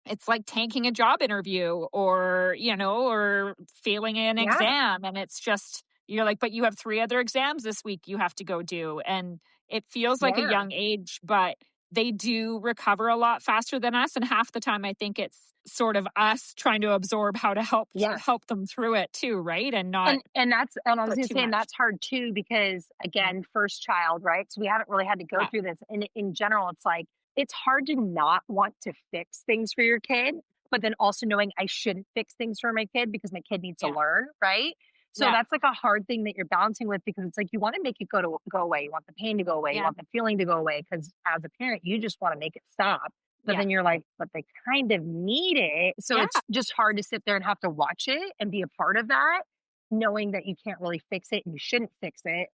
it's like tanking a job interview or, or failing an Yeah. exam. And it's just, you're like, but you have 3 other exams this week you have to go do. And it feels like a Yeah. young age, but they do recover a lot faster than us. And half the time, I think it's sort of us trying to absorb how to help Yeah. them through it too, right? And not And I was put gonna too say, and much. that's hard too, because again, first child, right? So we haven't really had to go Yeah, through this. And in general, it's like it's hard to not want to fix things for your kid, but then also knowing I shouldn't fix things for my kid because my kid needs to yeah, learn, right? So yeah, that's like a hard thing that you're balancing with because it's like you want to make it go away. You want the pain to go away. You yeah, want the feeling to go away because as a parent, you just want to make it stop. But yeah, then you're like, but they kind of need it. So yeah, it's just hard to sit there and have to watch it and be a part of that knowing that you can't really fix it and you shouldn't fix it,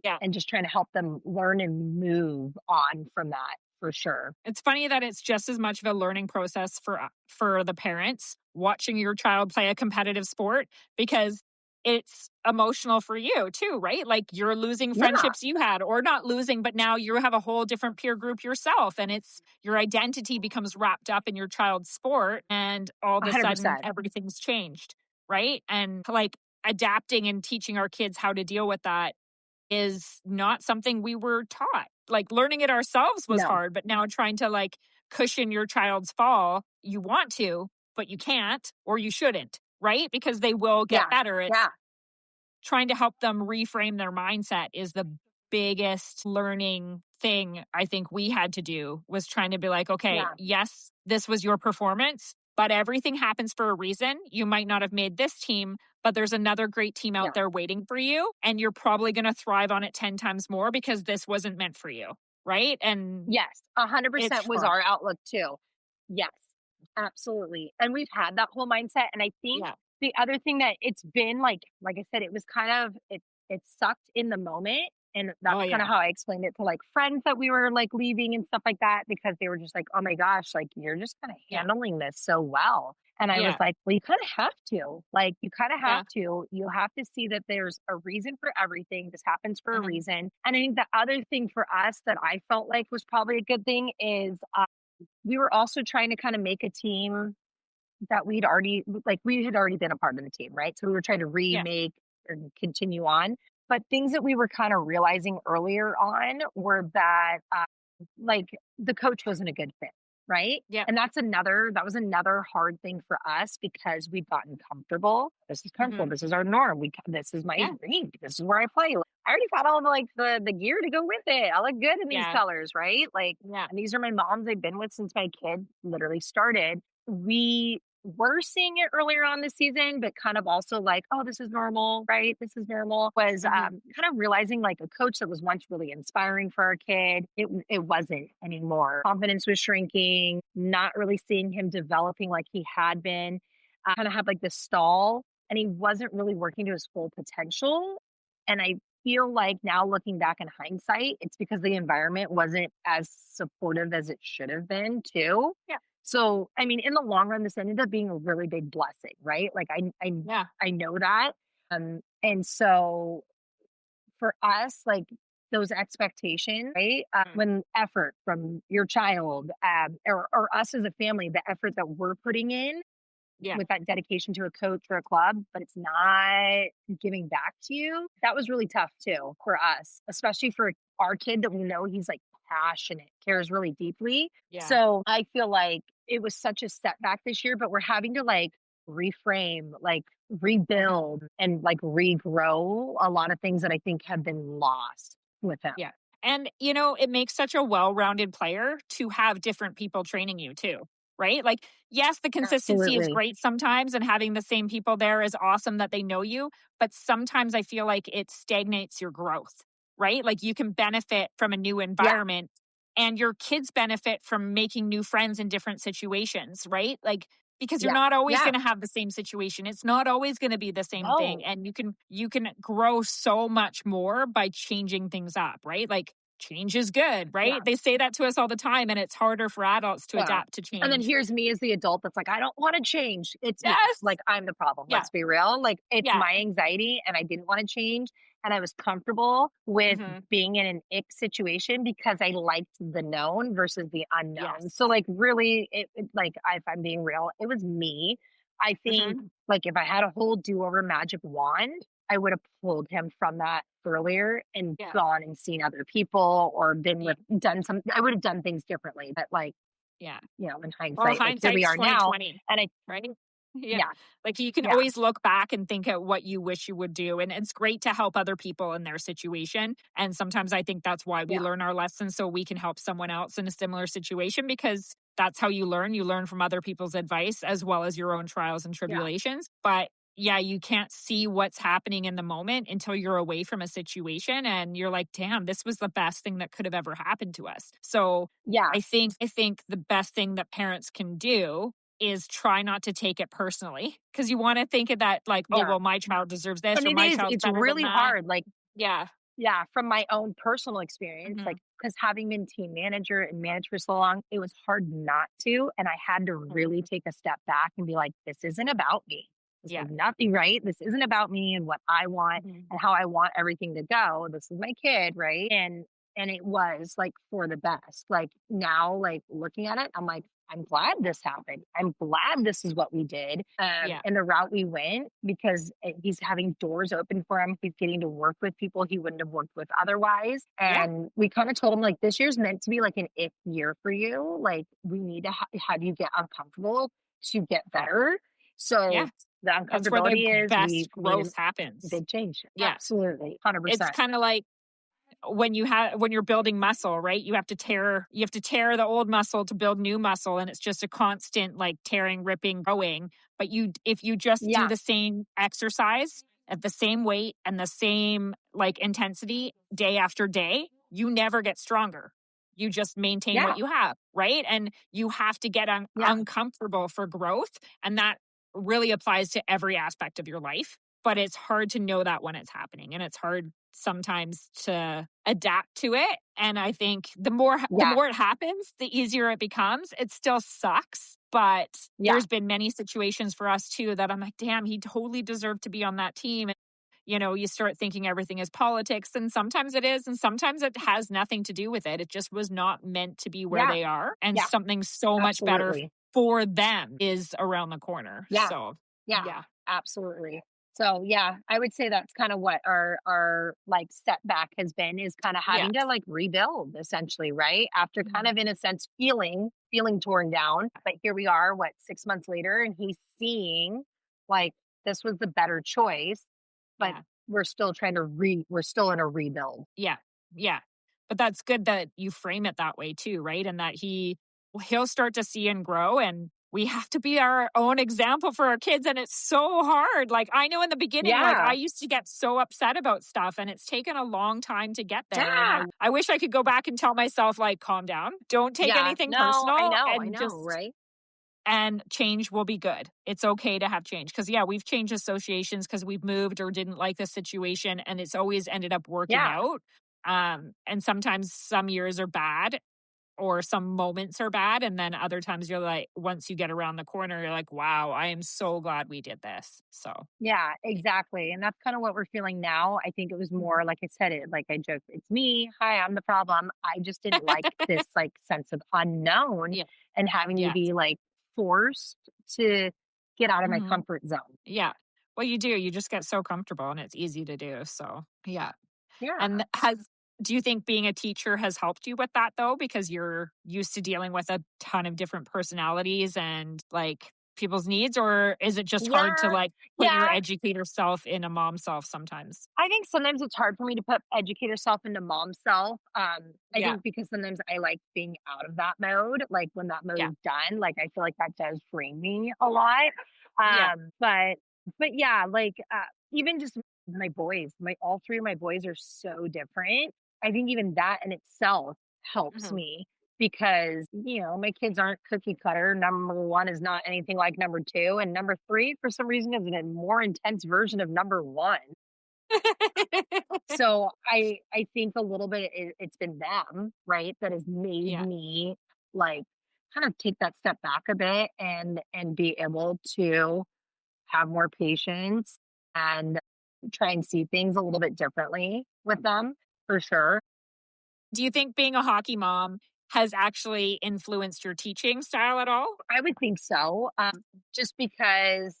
yeah. and just trying to help them learn and move on from that for sure. It's funny that it's just as much of a learning process for the parents watching your child play a competitive sport because it's emotional for you too, right? Like you're losing Yeah, friendships you had or not losing, but now you have a whole different peer group yourself and it's your identity becomes wrapped up in your child's sport and all of a sudden 100%. everything's changed, right? And like adapting and teaching our kids how to deal with that is not something we were taught. Like learning it ourselves was No, hard, but now trying to like cushion your child's fall, you want to, but you can't or you shouldn't, right? Because they will get yeah, better. It's yeah, trying to help them reframe their mindset is the biggest learning thing I think we had to do was trying to be like, okay, yeah, yes, this was your performance, but everything happens for a reason. You might not have made this team, but there's another great team yeah. out there waiting for you. And you're probably going to thrive on it 10 times more because this wasn't meant for you. Right. And Yes, it's 100% was hard. our outlook too. Yes, absolutely. And we've had that whole mindset. And I think Yeah. the other thing that it's been like I said, it was kind of it sucked in the moment. And Oh, that's kind of yeah. how I explained it to like friends that we were like leaving and stuff like that because they were just like, oh my gosh, like you're just kind of Yeah. handling this so well. And I was Yeah. like, well, you kind of have to. Like, you kind of have Yeah. to. You have to see that there's a reason for everything. This happens for a Mhm. reason. And I think the other thing for us that I felt like was probably a good thing is we were also trying to kind of make a team that we had already been a part of the team, right? So we were trying to Yeah. remake and continue on. But things that we were kind of realizing earlier on were that like the coach wasn't a good fit, right? Yeah. And that was another hard thing for us because we'd gotten comfortable. This is comfortable. Mhm. This is our norm. This is my Yeah. rink. This is where I play. I already got all the gear to go with it. I look good in these Yeah. colors, right? Like, Yeah. and these are my moms I've been with since my kid literally started. We were seeing it earlier on this season, but kind of also like, oh, this is normal, right? This is normal. Was kind of realizing like a coach that was once really inspiring for our kid, it wasn't anymore. Confidence was shrinking, not really seeing him developing like he had been. Kind of had like this stall, and he wasn't really working to his full potential. And I feel like now looking back in hindsight, it's because the environment wasn't as supportive as it should have been too. Yeah. So, I mean, in the long run, this ended up being a really big blessing, right? Like I know that. And so for us, like those expectations, right? When effort from your child, or us as a family, the effort that we're putting in with that dedication to a coach or a club, but it's not giving back to you. That was really tough too for us, especially for our kid that we know he's like passionate, cares really deeply. Yeah. So I feel like it was such a setback this year, but we're having to like reframe, like rebuild and like regrow a lot of things that I think have been lost with him. Yeah. And, you know, it makes such a well-rounded player to have different people training you too, right? Like, yes, the consistency is great sometimes, and having the same people there is awesome that they know you. But sometimes I feel like it stagnates your growth, right? Like you can benefit from a new environment and your kids benefit from making new friends in different situations, right? Like, because you're not always going to have the same situation. It's not always going to be the same thing. And you can grow so much more by changing things up, right? Like change is good, right? Yeah. They say that to us all the time, and it's harder for adults to adapt to change. And then here's me as the adult that's like, I don't want to change. It's me. Like I'm the problem. Let's be real. Like it's my anxiety, and I didn't want to change. And I was comfortable with being in an ick situation because I liked the known versus the unknown. So like really, like if I'm being real, it was me. I think like if I had a whole do-over magic wand, I would have pulled him from that earlier and gone and seen other people or been with I would have done things differently. But like, you know, in hindsight, like here we are now. And right? Yeah. Like you can always look back and think at what you wish you would do. And it's great to help other people in their situation. And sometimes I think that's why we learn our lessons, so we can help someone else in a similar situation, because that's how you learn. You learn from other people's advice as well as your own trials and tribulations. But you can't see what's happening in the moment until you're away from a situation and you're like, damn, this was the best thing that could have ever happened to us. So I think the best thing that parents can do is try not to take it personally, because you want to think of that like, oh, well, my child deserves this, and or my child's better really than that. hard. Like, from my own personal experience, like, because having been team manager and managed for so long, it was hard not to. And I had to really take a step back and be like, this isn't about me. This is nothing, right? This isn't about me and what I want and how I want everything to go. This is my kid, right? And it was like for the best. Like now, like looking at it, I'm like, I'm glad this happened. I'm glad this is what we did and the route we went, because he's having doors open for him. He's getting to work with people he wouldn't have worked with otherwise. And we kind of told him like, this year's meant to be like an if year for you. Like we need to have you get uncomfortable to get better. So the uncomfortability is best growth happens. Big change. Yeah, absolutely. 100%. It's kind of like when you're building muscle, right? You have to tear the old muscle to build new muscle, and it's just a constant like tearing, ripping, growing. But if you just do the same exercise at the same weight and the same like intensity day after day, you never get stronger. You just maintain what you have, right? And you have to get uncomfortable for growth, and that really applies to every aspect of your life. But it's hard to know that when it's happening, and it's hard sometimes to adapt to it. And I think the more it happens, the easier it becomes. It still sucks, but there's been many situations for us too that I'm like, damn, he totally deserved to be on that team. And, you know, you start thinking everything is politics, and sometimes it is, and sometimes it has nothing to do with it. It just was not meant to be where they are, and something so much better for them is around the corner. So absolutely. So I would say that's kind of what our like setback has been, is kind of having to like rebuild essentially, right? After kind of in a sense feeling torn down. But here we are, 6 months later, and he's seeing like this was the better choice, but we're still we're still in a rebuild. Yeah. But that's good that you frame it that way too, right? And that he'll start to see and grow, and we have to be our own example for our kids. And it's so hard. Like, I know in the beginning, like, Yeah. I used to get so upset about stuff, and it's taken a long time to get there. Yeah. And I wish I could go back and tell myself, like, calm down, don't take Yeah. anything No, I personal, know, and just, right? and change will be good. It's okay to have change. Cause yeah, we've changed associations because we've moved or didn't like the situation, and it's always ended up working Yeah. out. And sometimes some years are bad or some moments are bad. And then other times you're like, once you get around the corner, you're like, wow, I am so glad we did this. So Yeah, exactly. And that's kind of what we're feeling now. I think it was more like I said it, like I joked, it's me. Hi, I'm the problem. I just didn't like this like sense of unknown yeah. and having to Yes. be like forced to get out of my Mhm. comfort zone. Yeah. Well, you do. You just get so comfortable and it's easy to do. So yeah. Yeah. And do you think being a teacher has helped you with that though? Because you're used to dealing with a ton of different personalities and like people's needs, or is it just hard to Yeah. like put your Yeah. educator self in a mom self sometimes? I think sometimes it's hard for me to put educator self into mom self. I Yeah. think because sometimes I like being out of that mode. Like when that mode Yeah. is done, like I feel like that does free me a lot. Yeah. But yeah, like even just my boys, all three of my boys are so different. I think even that in itself helps Mhm. me because my kids aren't cookie cutter. Number one is not anything like number two, and number three for some reason is a more intense version of number one. So I think a little bit it's been them, right, that has made Yeah. me like kind of take that step back a bit and be able to have more patience and try and see things a little bit differently with them for sure. Do you think being a hockey mom has actually influenced your teaching style at all? I would think so. Just because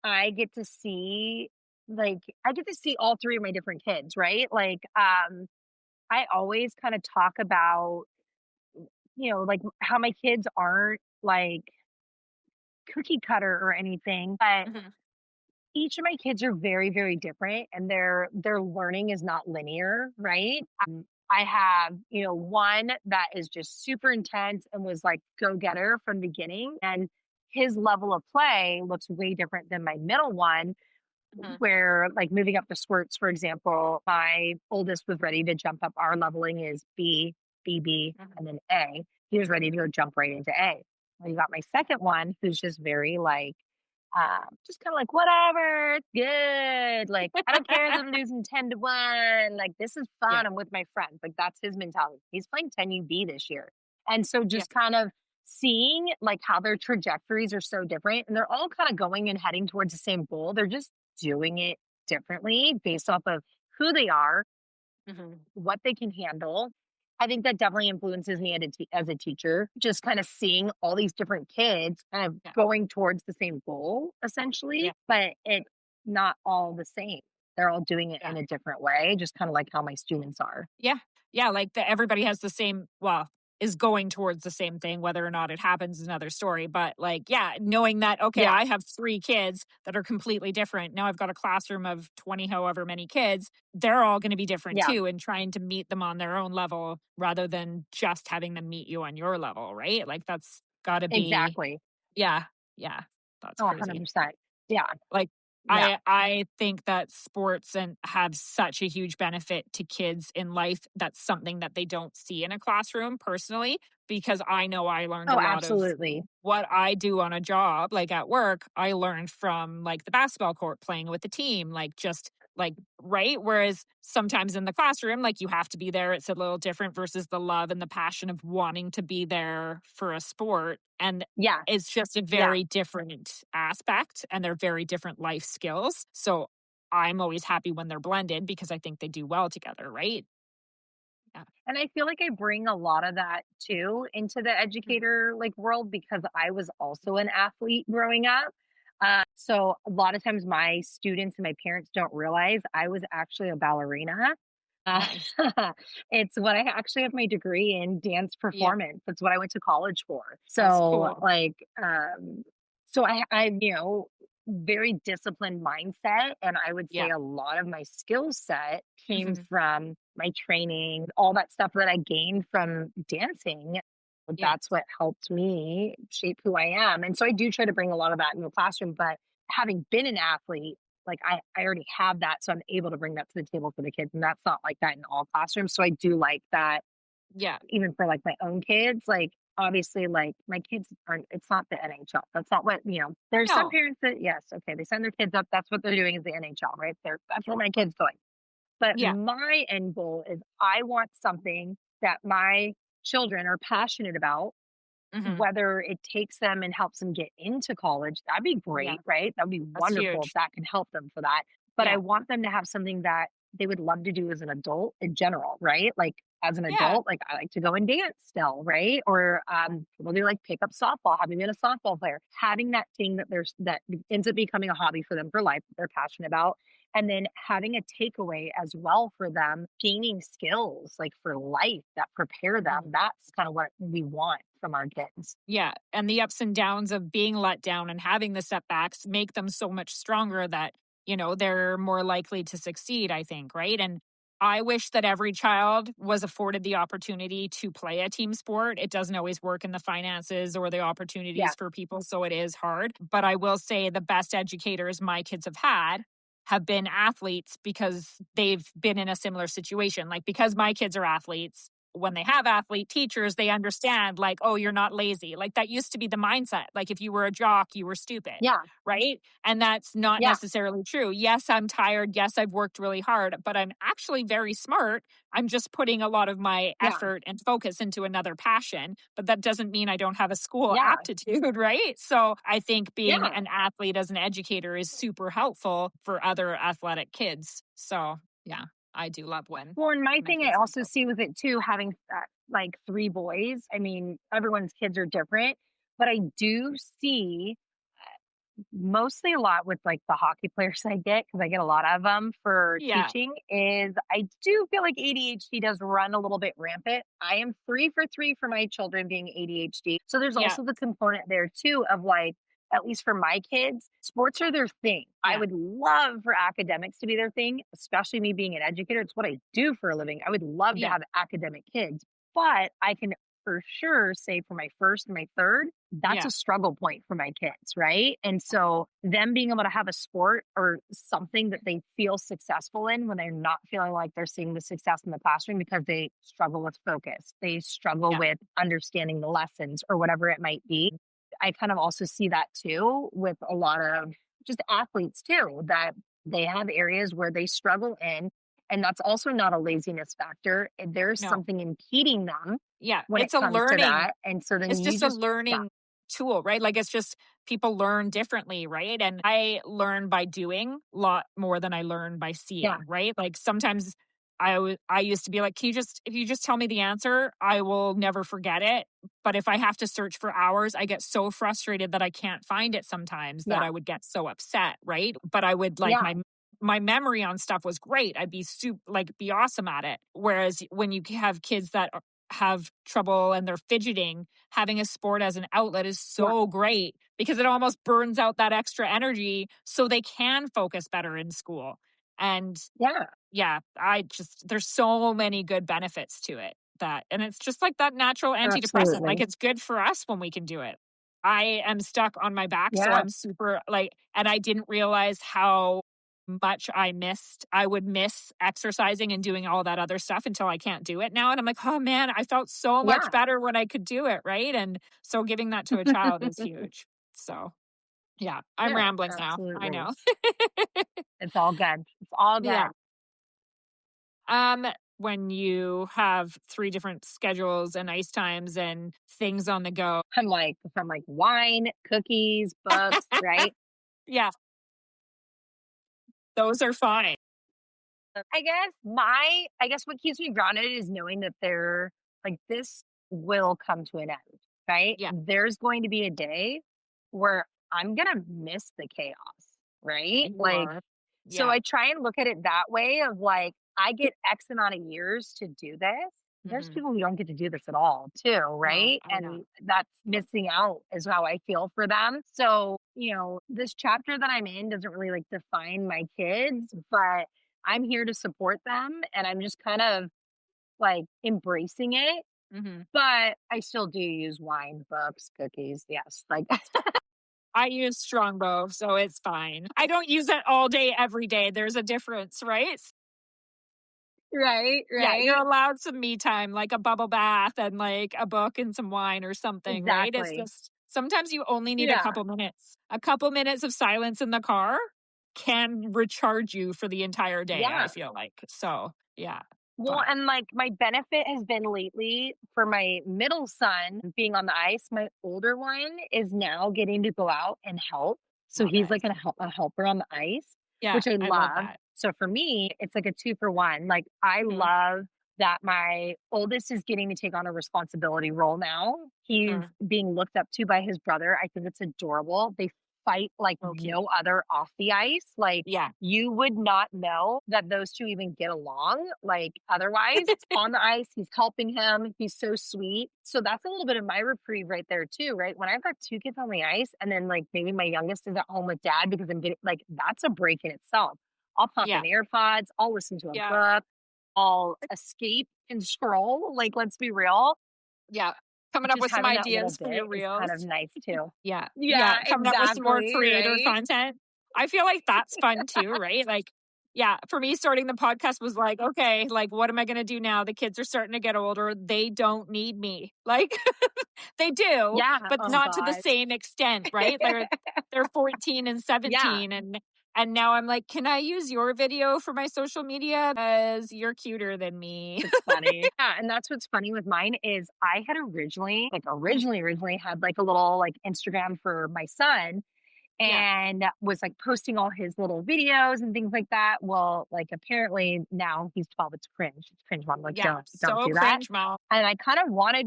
I get to see I get to see all three of my different kids, right? I always kind of talk about, like how my kids aren't like cookie cutter or anything, but Mhm. each of my kids are very, very different and their learning is not linear, right? I have, one that is just super intense and was like go-getter from the beginning. And his level of play looks way different than my middle one, Mhm. where like moving up the squirts, for example, my oldest was ready to jump up. Our leveling is B, BB, Mhm. and then A. He was ready to go jump right into A. Well, you got my second one who's just very like, just kind of like, whatever, it's good. Like, I don't care if I'm losing 10-1. Like, this is Yeah. fun. I'm with my friends. Like, that's his mentality. He's playing 10 UB this year. And so Yeah. just kind of seeing like how their trajectories are so different and they're all kind of going and heading towards the same goal. They're just doing it differently based off of who they are, Mhm. what they can handle. I think that definitely influences me as a teacher, just kind of seeing all these different kids kind of Yeah. going towards the same goal, essentially, Yeah. but it's not all the same. They're all doing it Yeah. in a different way, just kind of like how my students are. Yeah. Yeah. Like everybody has the same, well, is going towards the same thing. Whether or not it happens is another story. But like, yeah, knowing that, okay, Yeah. I have three kids that are completely different. Now I've got a classroom of 20, however many kids. They're all going to be different Yeah. too. And trying to meet them on their own level rather than just having them meet you on your level, right? Like that's got to be, Exactly. yeah. Yeah. That's Oh, crazy. 100%. Yeah. Like Yeah. I think that sports and have such a huge benefit to kids in life. That's something that they don't see in a classroom personally, because I know I learned a Oh, lot of absolutely. what I do on a job, like at work, I learned from like the basketball court playing with the team, like just like right. Whereas sometimes in the classroom, like you have to be there. It's a little different versus the love and the passion of wanting to be there for a sport. And Yeah. it's just a Yeah. very different aspect and they're very different life skills. So I'm always happy when they're blended because I think they do well together, right? Yeah. And I feel like I bring a lot of that too into the Mhm. educator like world because I was also an athlete growing up. So a lot of times my students and my parents don't realize I was actually a ballerina. Uh, Nice. it's what I actually have my degree in dance Yeah. performance. That's what I went to college for. That's So cool. so I very disciplined mindset, and I would say Yeah. a lot of my skill set came Mhm. from my training, all that stuff that I gained from dancing. Yeah. That's what helped me shape who I am. And so I do try to bring a lot of that in the classroom, but having been an athlete, like I already have that. So I'm able to bring that to the table for the kids. And that's not like that in all classrooms. So I do like that Yeah. even for like my own kids, like obviously like my kids aren't, it's not the NHL. That's not what, there's some No. parents that, yes, okay, they send their kids up. That's what they're doing is the NHL, right? That's where my kid's going. But Yeah. my end goal is I want something that my children are passionate about, Hmm. whether it takes them and helps them get into college. That'd be Yeah. great, right? That'd be That's wonderful if huge. that can help them for that. But I Yeah. want them to have something that they would love to do as an adult in general, right? Like as an Yeah. adult, like I like to go and dance still, right? Or people do like pick up softball, having been a softball player, having that thing that ends up becoming a hobby for them for life that they're passionate about. And then having a takeaway as well for them, gaining skills like for life that prepare them. Mhm. That's kind of what we want from our kids. Yeah. And the ups and downs of being let down and having the setbacks make them so much stronger that, they're more likely to succeed, I think. Right. And I wish that every child was afforded the opportunity to play a team sport. It doesn't always work in the finances or the Yeah. opportunities for people. So it is hard. But I will say the best educators my kids have had have been athletes because they've been in a similar situation. Like, because my kids are athletes, when they have athlete teachers, they understand, like, oh, you're not lazy. Like, that used to be the mindset. Like, if you were a jock, you were stupid. Yeah. Right. And that's not Yeah. necessarily true. Yes, I'm tired. Yes, I've worked really hard, but I'm actually very smart. I'm just putting a lot of my Yeah. effort and focus into another passion, but that doesn't mean I don't have a school Yeah. aptitude. Right. So I think being Yeah. an athlete as an educator is super helpful for other athletic kids. So yeah, I do love when Well, and my my thing I kids do also well. see with it too, having like three boys. I mean, everyone's kids are different, but I do see mostly a lot with like the hockey players I get because I get a lot of them for Yeah. teaching. Is I do feel like ADHD does run a little bit rampant. I am 3 for 3 for my children being ADHD. So there's Yeah. also the component there too of like, at least for my kids, sports are their thing. I Yeah. would love for academics to be their thing, especially me being an educator. It's what I do for a living. I would love to Yeah. have academic kids, but I can for sure say for my first and my third, that's Yeah. a struggle point for my kids, right? And so them being able to have a sport or something that they feel successful in when they're not feeling like they're seeing the success in the classroom because they struggle with focus, they struggle Yeah. with understanding the lessons or whatever it might be. I kind of also see that too with a lot of just athletes too, that they have areas where they struggle in. And that's also not a laziness factor. There's No. something impeding them Yeah. when it It's a comes to learning. that. And so then It's you just a just, yeah, learning tool, right? Like, it's just people learn differently, right? And I learn by doing a lot more than I learn by yeah, seeing, right? Like, sometimes I used to be like, if you just tell me the answer, I will never forget it. But if I have to search for hours, I get so frustrated that I can't find it sometimes that yeah, I would get so upset, right? But I would like yeah, my memory on stuff was great. I'd be be awesome at it. Whereas when you have kids that have trouble and they're fidgeting, having a sport as an outlet is yeah, so great because it almost burns out that extra energy so they can focus better in school. And yeah, yeah, there's so many good benefits to it, and it's just like that natural antidepressant. Like, absolutely. it's good for us when we can do it. I am stuck on my back, so Yeah, I'm super like, and I didn't realize how much I would miss exercising and doing all that other stuff until I can't do it now. And I'm like, oh man, I felt so much yeah, better when I could do it. Right. And so giving that to a child is huge. So yeah, I'm yeah, rambling now. I absolutely. know. It's all good. It's all Yeah. good. When you have three different schedules and ice times and things on the go. From like wine, cookies, books, right? Yeah, those are fine. I guess what keeps me grounded is knowing that like this will come to an end, right? Yeah. There's going to be a day where I'm gonna miss the chaos, right? You Like, are. so Yeah. I try and look at it that way of like, I get X amount of years to do this. There's Hmm. people who don't get to do this at all too, No, right? I know. And that's missing out is how I feel for them. So, this chapter that I'm in doesn't really like define my kids, but I'm here to support them and I'm just kind of like embracing it But I still do use wine, books, cookies. Yes. Like, I use Strongbow, so it's fine. I don't use it all day, every day. There's a difference, right? right. Yeah, you're allowed some me time, like a bubble bath and like a book and some wine or something, right? It's Exactly. just sometimes you only need a Yeah. couple minutes. A couple minutes of silence in the car can recharge you for the entire day, Yeah. I feel like. So, yeah. Well, But and like my benefit has been lately for my middle son being on the ice. My older one is now getting to go out and help. So love he's it. like a helper on the ice, Yeah, which I I love love. that. So for me, it's like a 2-for-1. Like I Mhm. love that my oldest is getting to take on a responsibility role now. He's Sure. being looked up to by his brother. I think it's adorable. They fight like So cute. no other off the ice. Like Yeah. you would not know that those two even get along. Like otherwise, on the ice, he's helping him. He's so sweet. So that's a little bit of my reprieve right there too, right? When I've got two kids on the ice, and then like maybe my youngest is at home with dad because I'm getting like that's a break in itself. I'll pop Yeah. in AirPods. I'll listen to a Yeah. book. I'll escape and scroll. Like let's be real. Yeah. Coming up Just with some having that little ideas for bit your is kind of reels. nice too. Yeah. Yeah, Coming up with some more exactly. creator Right. content. I feel like that's fun too, right? Like, yeah, for me, starting the podcast was like, okay, like, what am I going to do now? The kids are starting to get older. They don't need me. Like, they do, Yeah. but Oh not to the God. same extent, right? They're 14 and Yeah. 17, and now I'm like, can I use your video for my social media because you're cuter than me? It's funny. Yeah, and that's what's funny with mine is I had originally had like a little like Instagram for my son Yeah. and was like posting all his little videos and things like that. Well, like apparently now he's 12. It's cringe. It's cringe, mom. Like Yeah. don't So do that. cringe, Mom. And I kind of wanted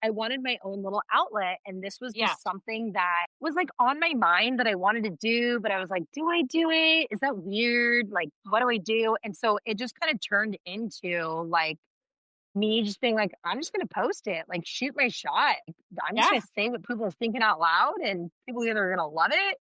I wanted my own little outlet. And this was Yeah. just something that was like on my mind that I wanted to do, but I was like, do I do it? Is that weird? Like, what do I do? And so it just kind of turned into like me just being like, I'm just going to post it, like shoot my shot. I'm just Yeah. going to say what people are thinking out loud and people either are going to love it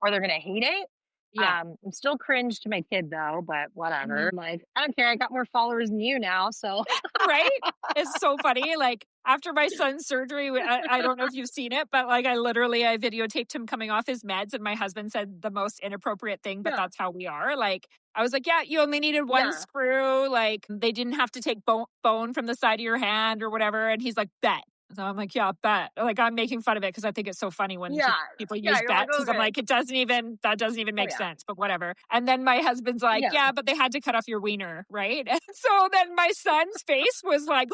or they're going to hate it. Yeah. I'm still cringe to my kid though, but whatever. Mhm. Like, I don't care. I got more followers than you now. So Right? It's so funny. Like after my son's surgery, I don't know if you've seen it, but like I videotaped him coming off his meds, and my husband said the most inappropriate thing, but yeah, that's how we are. Like I was like, yeah, you only needed one yeah, screw. Like they didn't have to take bone from the side of your hand or whatever. And he's like, bet. So I'm like, yeah, bet. Like I'm making fun of it because I think it's so funny when yeah, people yeah. use You're bets like, because I'm okay. like, that doesn't even Oh, make yeah. sense, but whatever. And then my husband's like, Yeah. yeah, but they had to cut off your wiener, right? And so then my son's face was like,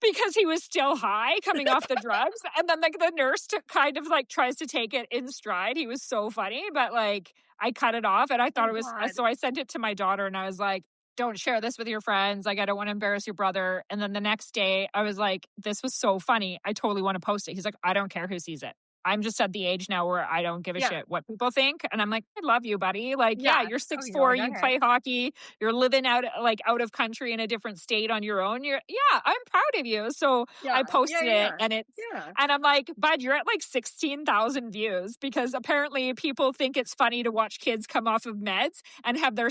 because he was still high coming off the drugs. And then like the nurse kind of like tries to take it in stride. He was so funny, but like I cut it off and I thought Oh, it was, God. so I sent it to my daughter and I was like, don't share this with your friends. Like, I don't want to embarrass your brother. And then the next day I was like, this was so funny. I totally want to post it. He's like, I don't care who sees it. I'm just at the age now where I don't give a Yeah. shit what people think. And I'm like, I love you, buddy. Like, yeah, Yeah. you're Oh, 6'4", you're like, you okay. play hockey, you're living out of country in a different state on your own. I'm proud of you. So Yeah. I posted yeah, it and yeah. and I'm like, bud, you're at like 16,000 views because apparently people think it's funny to watch kids come off of meds and have their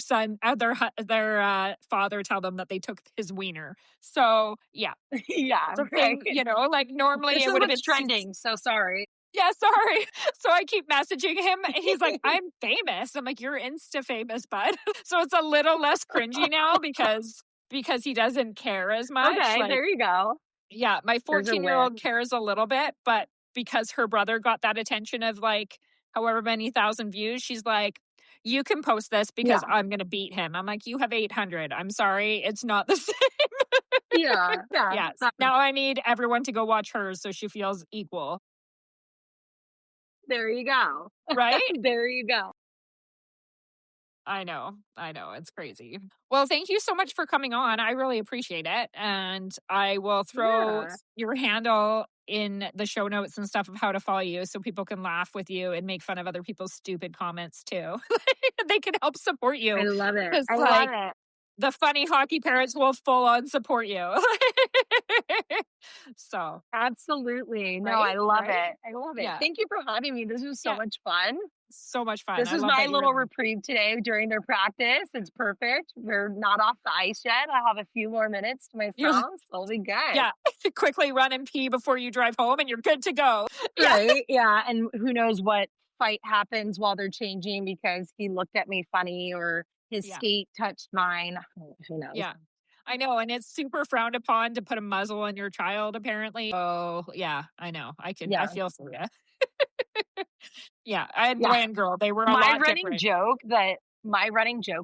father tell them that they took his wiener. So yeah, Yeah. the Right. thing, like normally This it is would have what's been trending. So sorry. Yeah, sorry. So I keep messaging him and he's like, I'm famous. I'm like, you're Insta famous, bud. So it's a little less cringy now because he doesn't care as much. Okay. Like, There you go. yeah, my There's a 14-year-old win. cares a little bit, but because her brother got that attention of like however many thousand views, she's like, you can post this because Yeah. I'm going to beat him. I'm like, you have 800. I'm sorry. It's not the same. Yeah. Yeah. Yes. Now I need everyone to go watch hers so she feels equal. There you go. Right? There you go. I know. It's crazy. Well, thank you so much for coming on. I really appreciate it. And I will throw Yeah. your handle in the show notes and stuff of how to follow you so people can laugh with you and make fun of other people's stupid comments too. They can help support I you. love it. Because I like love it. the funny hockey parents will full on support you. So, Absolutely. No, right? I love Right? it. I love it. Yeah. Thank you for having me. This was so Yeah. much fun. So much fun. This I is love my that you're little in. reprieve today during their practice. It's perfect. We're not off the ice yet. I have a few more minutes to You're myself. So it'll be good. Yeah. Quickly run and pee before you drive home and you're good to go. Yeah. Right. Yeah. And who knows what fight happens while they're changing because he looked at me funny or his Yeah. skate touched mine. Who knows? Yeah. I know. And it's super frowned upon to put a muzzle on your child, apparently. Oh, yeah. I know. I Yeah. feel for you. Yeah. I had Yeah. boy and girl. They were a My lot running different. joke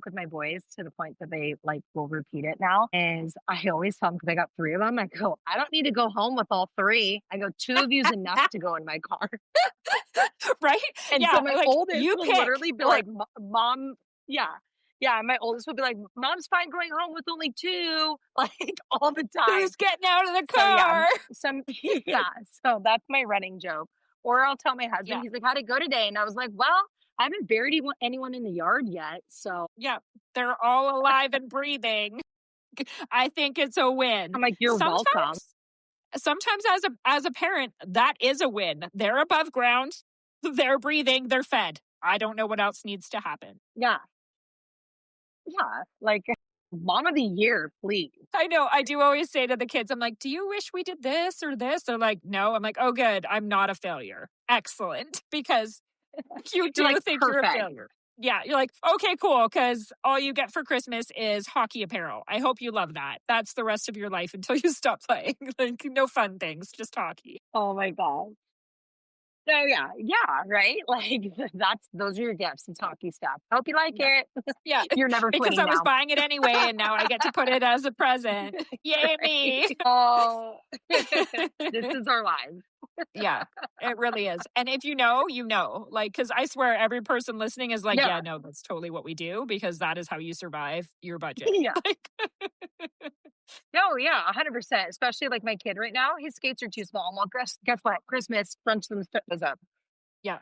with my boys to the point that they like will repeat it now is I always tell them because I got 3 of them. I go, I don't need to go home with all 3. I go, 2 of you is enough to go in my car. Right? And Yeah. so my Like, oldest you will pick. literally be Or- like, Mom, yeah. Yeah, my oldest will be like, Mom's fine going home with only 2, like all the time. Who's getting out of the So car? yeah, so that's my running joke. Or I'll tell my husband, Yeah. he's like, how'd it go today? And I was like, well, I haven't buried anyone in the yard yet. So Yeah. They're all alive and breathing. I think it's a win. I'm like, you're welcome. Sometimes as a parent, that is a win. They're above ground, they're breathing, they're fed. I don't know what else needs to happen. Yeah. Yeah. Like, Mom of the Year, please. I know. I do always say to the kids, I'm like, do you wish we did this or this? They're like, no. I'm like, oh, good. I'm not a failure. Excellent. Because you do like, think perfect. you're a failure. Yeah. You're like, okay, cool. Because all you get for Christmas is hockey apparel. I hope you love that. That's the rest of your life until you stop playing. Like, no fun things, just hockey. Oh my God. So yeah, right? Like those are your gifts. It's hockey stuff. Hope you like it. Yeah. You're never Because quitting I was now. buying it anyway, and now I get to put it as a present. Yay, me. Oh, this is our lives. Yeah, it really is. And if you know, you know. Like, because I swear every person listening is like, yeah, no, that's totally what we do because that is how you survive your budget. Yeah. No, yeah, 100%. Especially like my kid right now, his skates are too small. Well, guess what? Christmas, crunch those up. Yeah.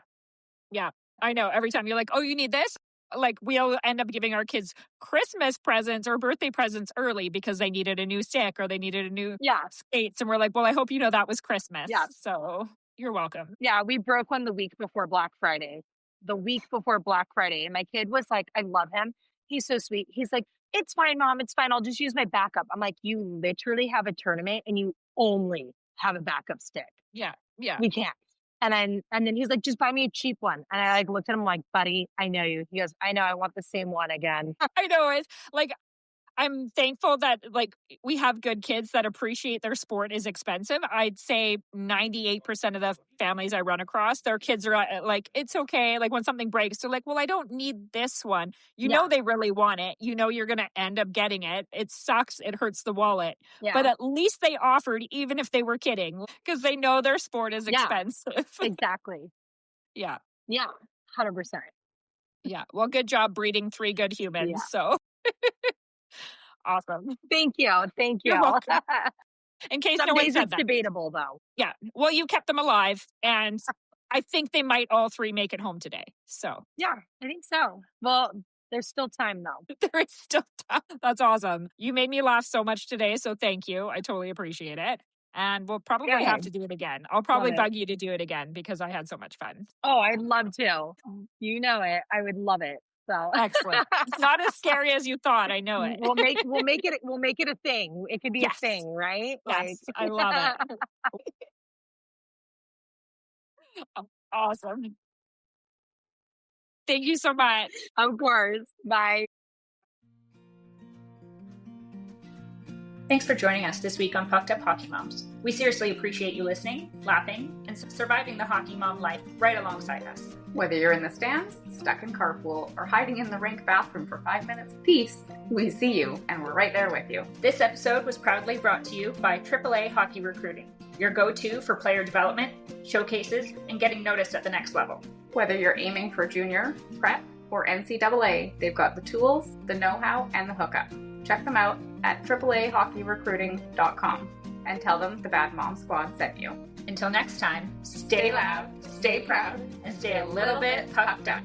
Yeah. I know. Every time you're like, oh, you need this? Like, we'll end up giving our kids Christmas presents or birthday presents early because they needed a new stick or they needed a new skates. And we're like, well, I hope you know that was Christmas. Yeah. So you're welcome. Yeah, we broke one the week before Black Friday. The week before Black Friday. And my kid was like, I love him. He's so sweet. He's like, it's fine, Mom. It's fine. I'll just use my backup. I'm like, you literally have a tournament and you only have a backup stick. Yeah. Yeah. We can't. And then he's like, just buy me a cheap one. And I like looked at him like, buddy, I know you. He goes, I know, I want the same one again. I know. It's like, I'm thankful that like we have good kids that appreciate their sport is expensive. I'd say 98% of the families I run across, their kids are like, it's okay. Like when something breaks, they're like, well, I don't need this one. You know, they really want it. You know, you're going to end up getting it. It sucks. It hurts the wallet. Yeah. But at least they offered, even if they were kidding, because they know their sport is expensive. Exactly. Yeah. Yeah. 100%. Yeah. Well, good job breeding 3 good humans. Yeah. So. Awesome. Thank you. Thank you. In case Some no one days said it's that. Debatable though. Yeah. Well, you kept them alive and I think they might all 3 make it home today. So yeah, I think so. Well, there's still time though. There is still time. That's awesome. You made me laugh so much today. So thank you. I totally appreciate it. And we'll probably have to do it again. I'll probably bug you to do it again because I had so much fun. Oh, I'd love to. You know it. I would love it. So excellent. It's not as scary as you thought. I know it. We'll make it a thing. It could be a thing, right? Yes, I love it. Awesome. Thank you so much. Of course. Bye. Thanks for joining us this week on Pucked Up Hockey Moms. We seriously appreciate you listening, laughing, and surviving the hockey mom life right alongside us. Whether you're in the stands, stuck in carpool, or hiding in the rink bathroom for 5 minutes apiece, we see you and we're right there with you. This episode was proudly brought to you by AAA Hockey Recruiting, your go-to for player development, showcases, and getting noticed at the next level. Whether you're aiming for junior, prep, or NCAA, they've got the tools, the know-how, and the hookup. Check them out at AAAHockeyRecruiting.com and tell them the Bad Mom Squad sent you. Until next time, stay loud, stay proud, and stay a little bit pucked up.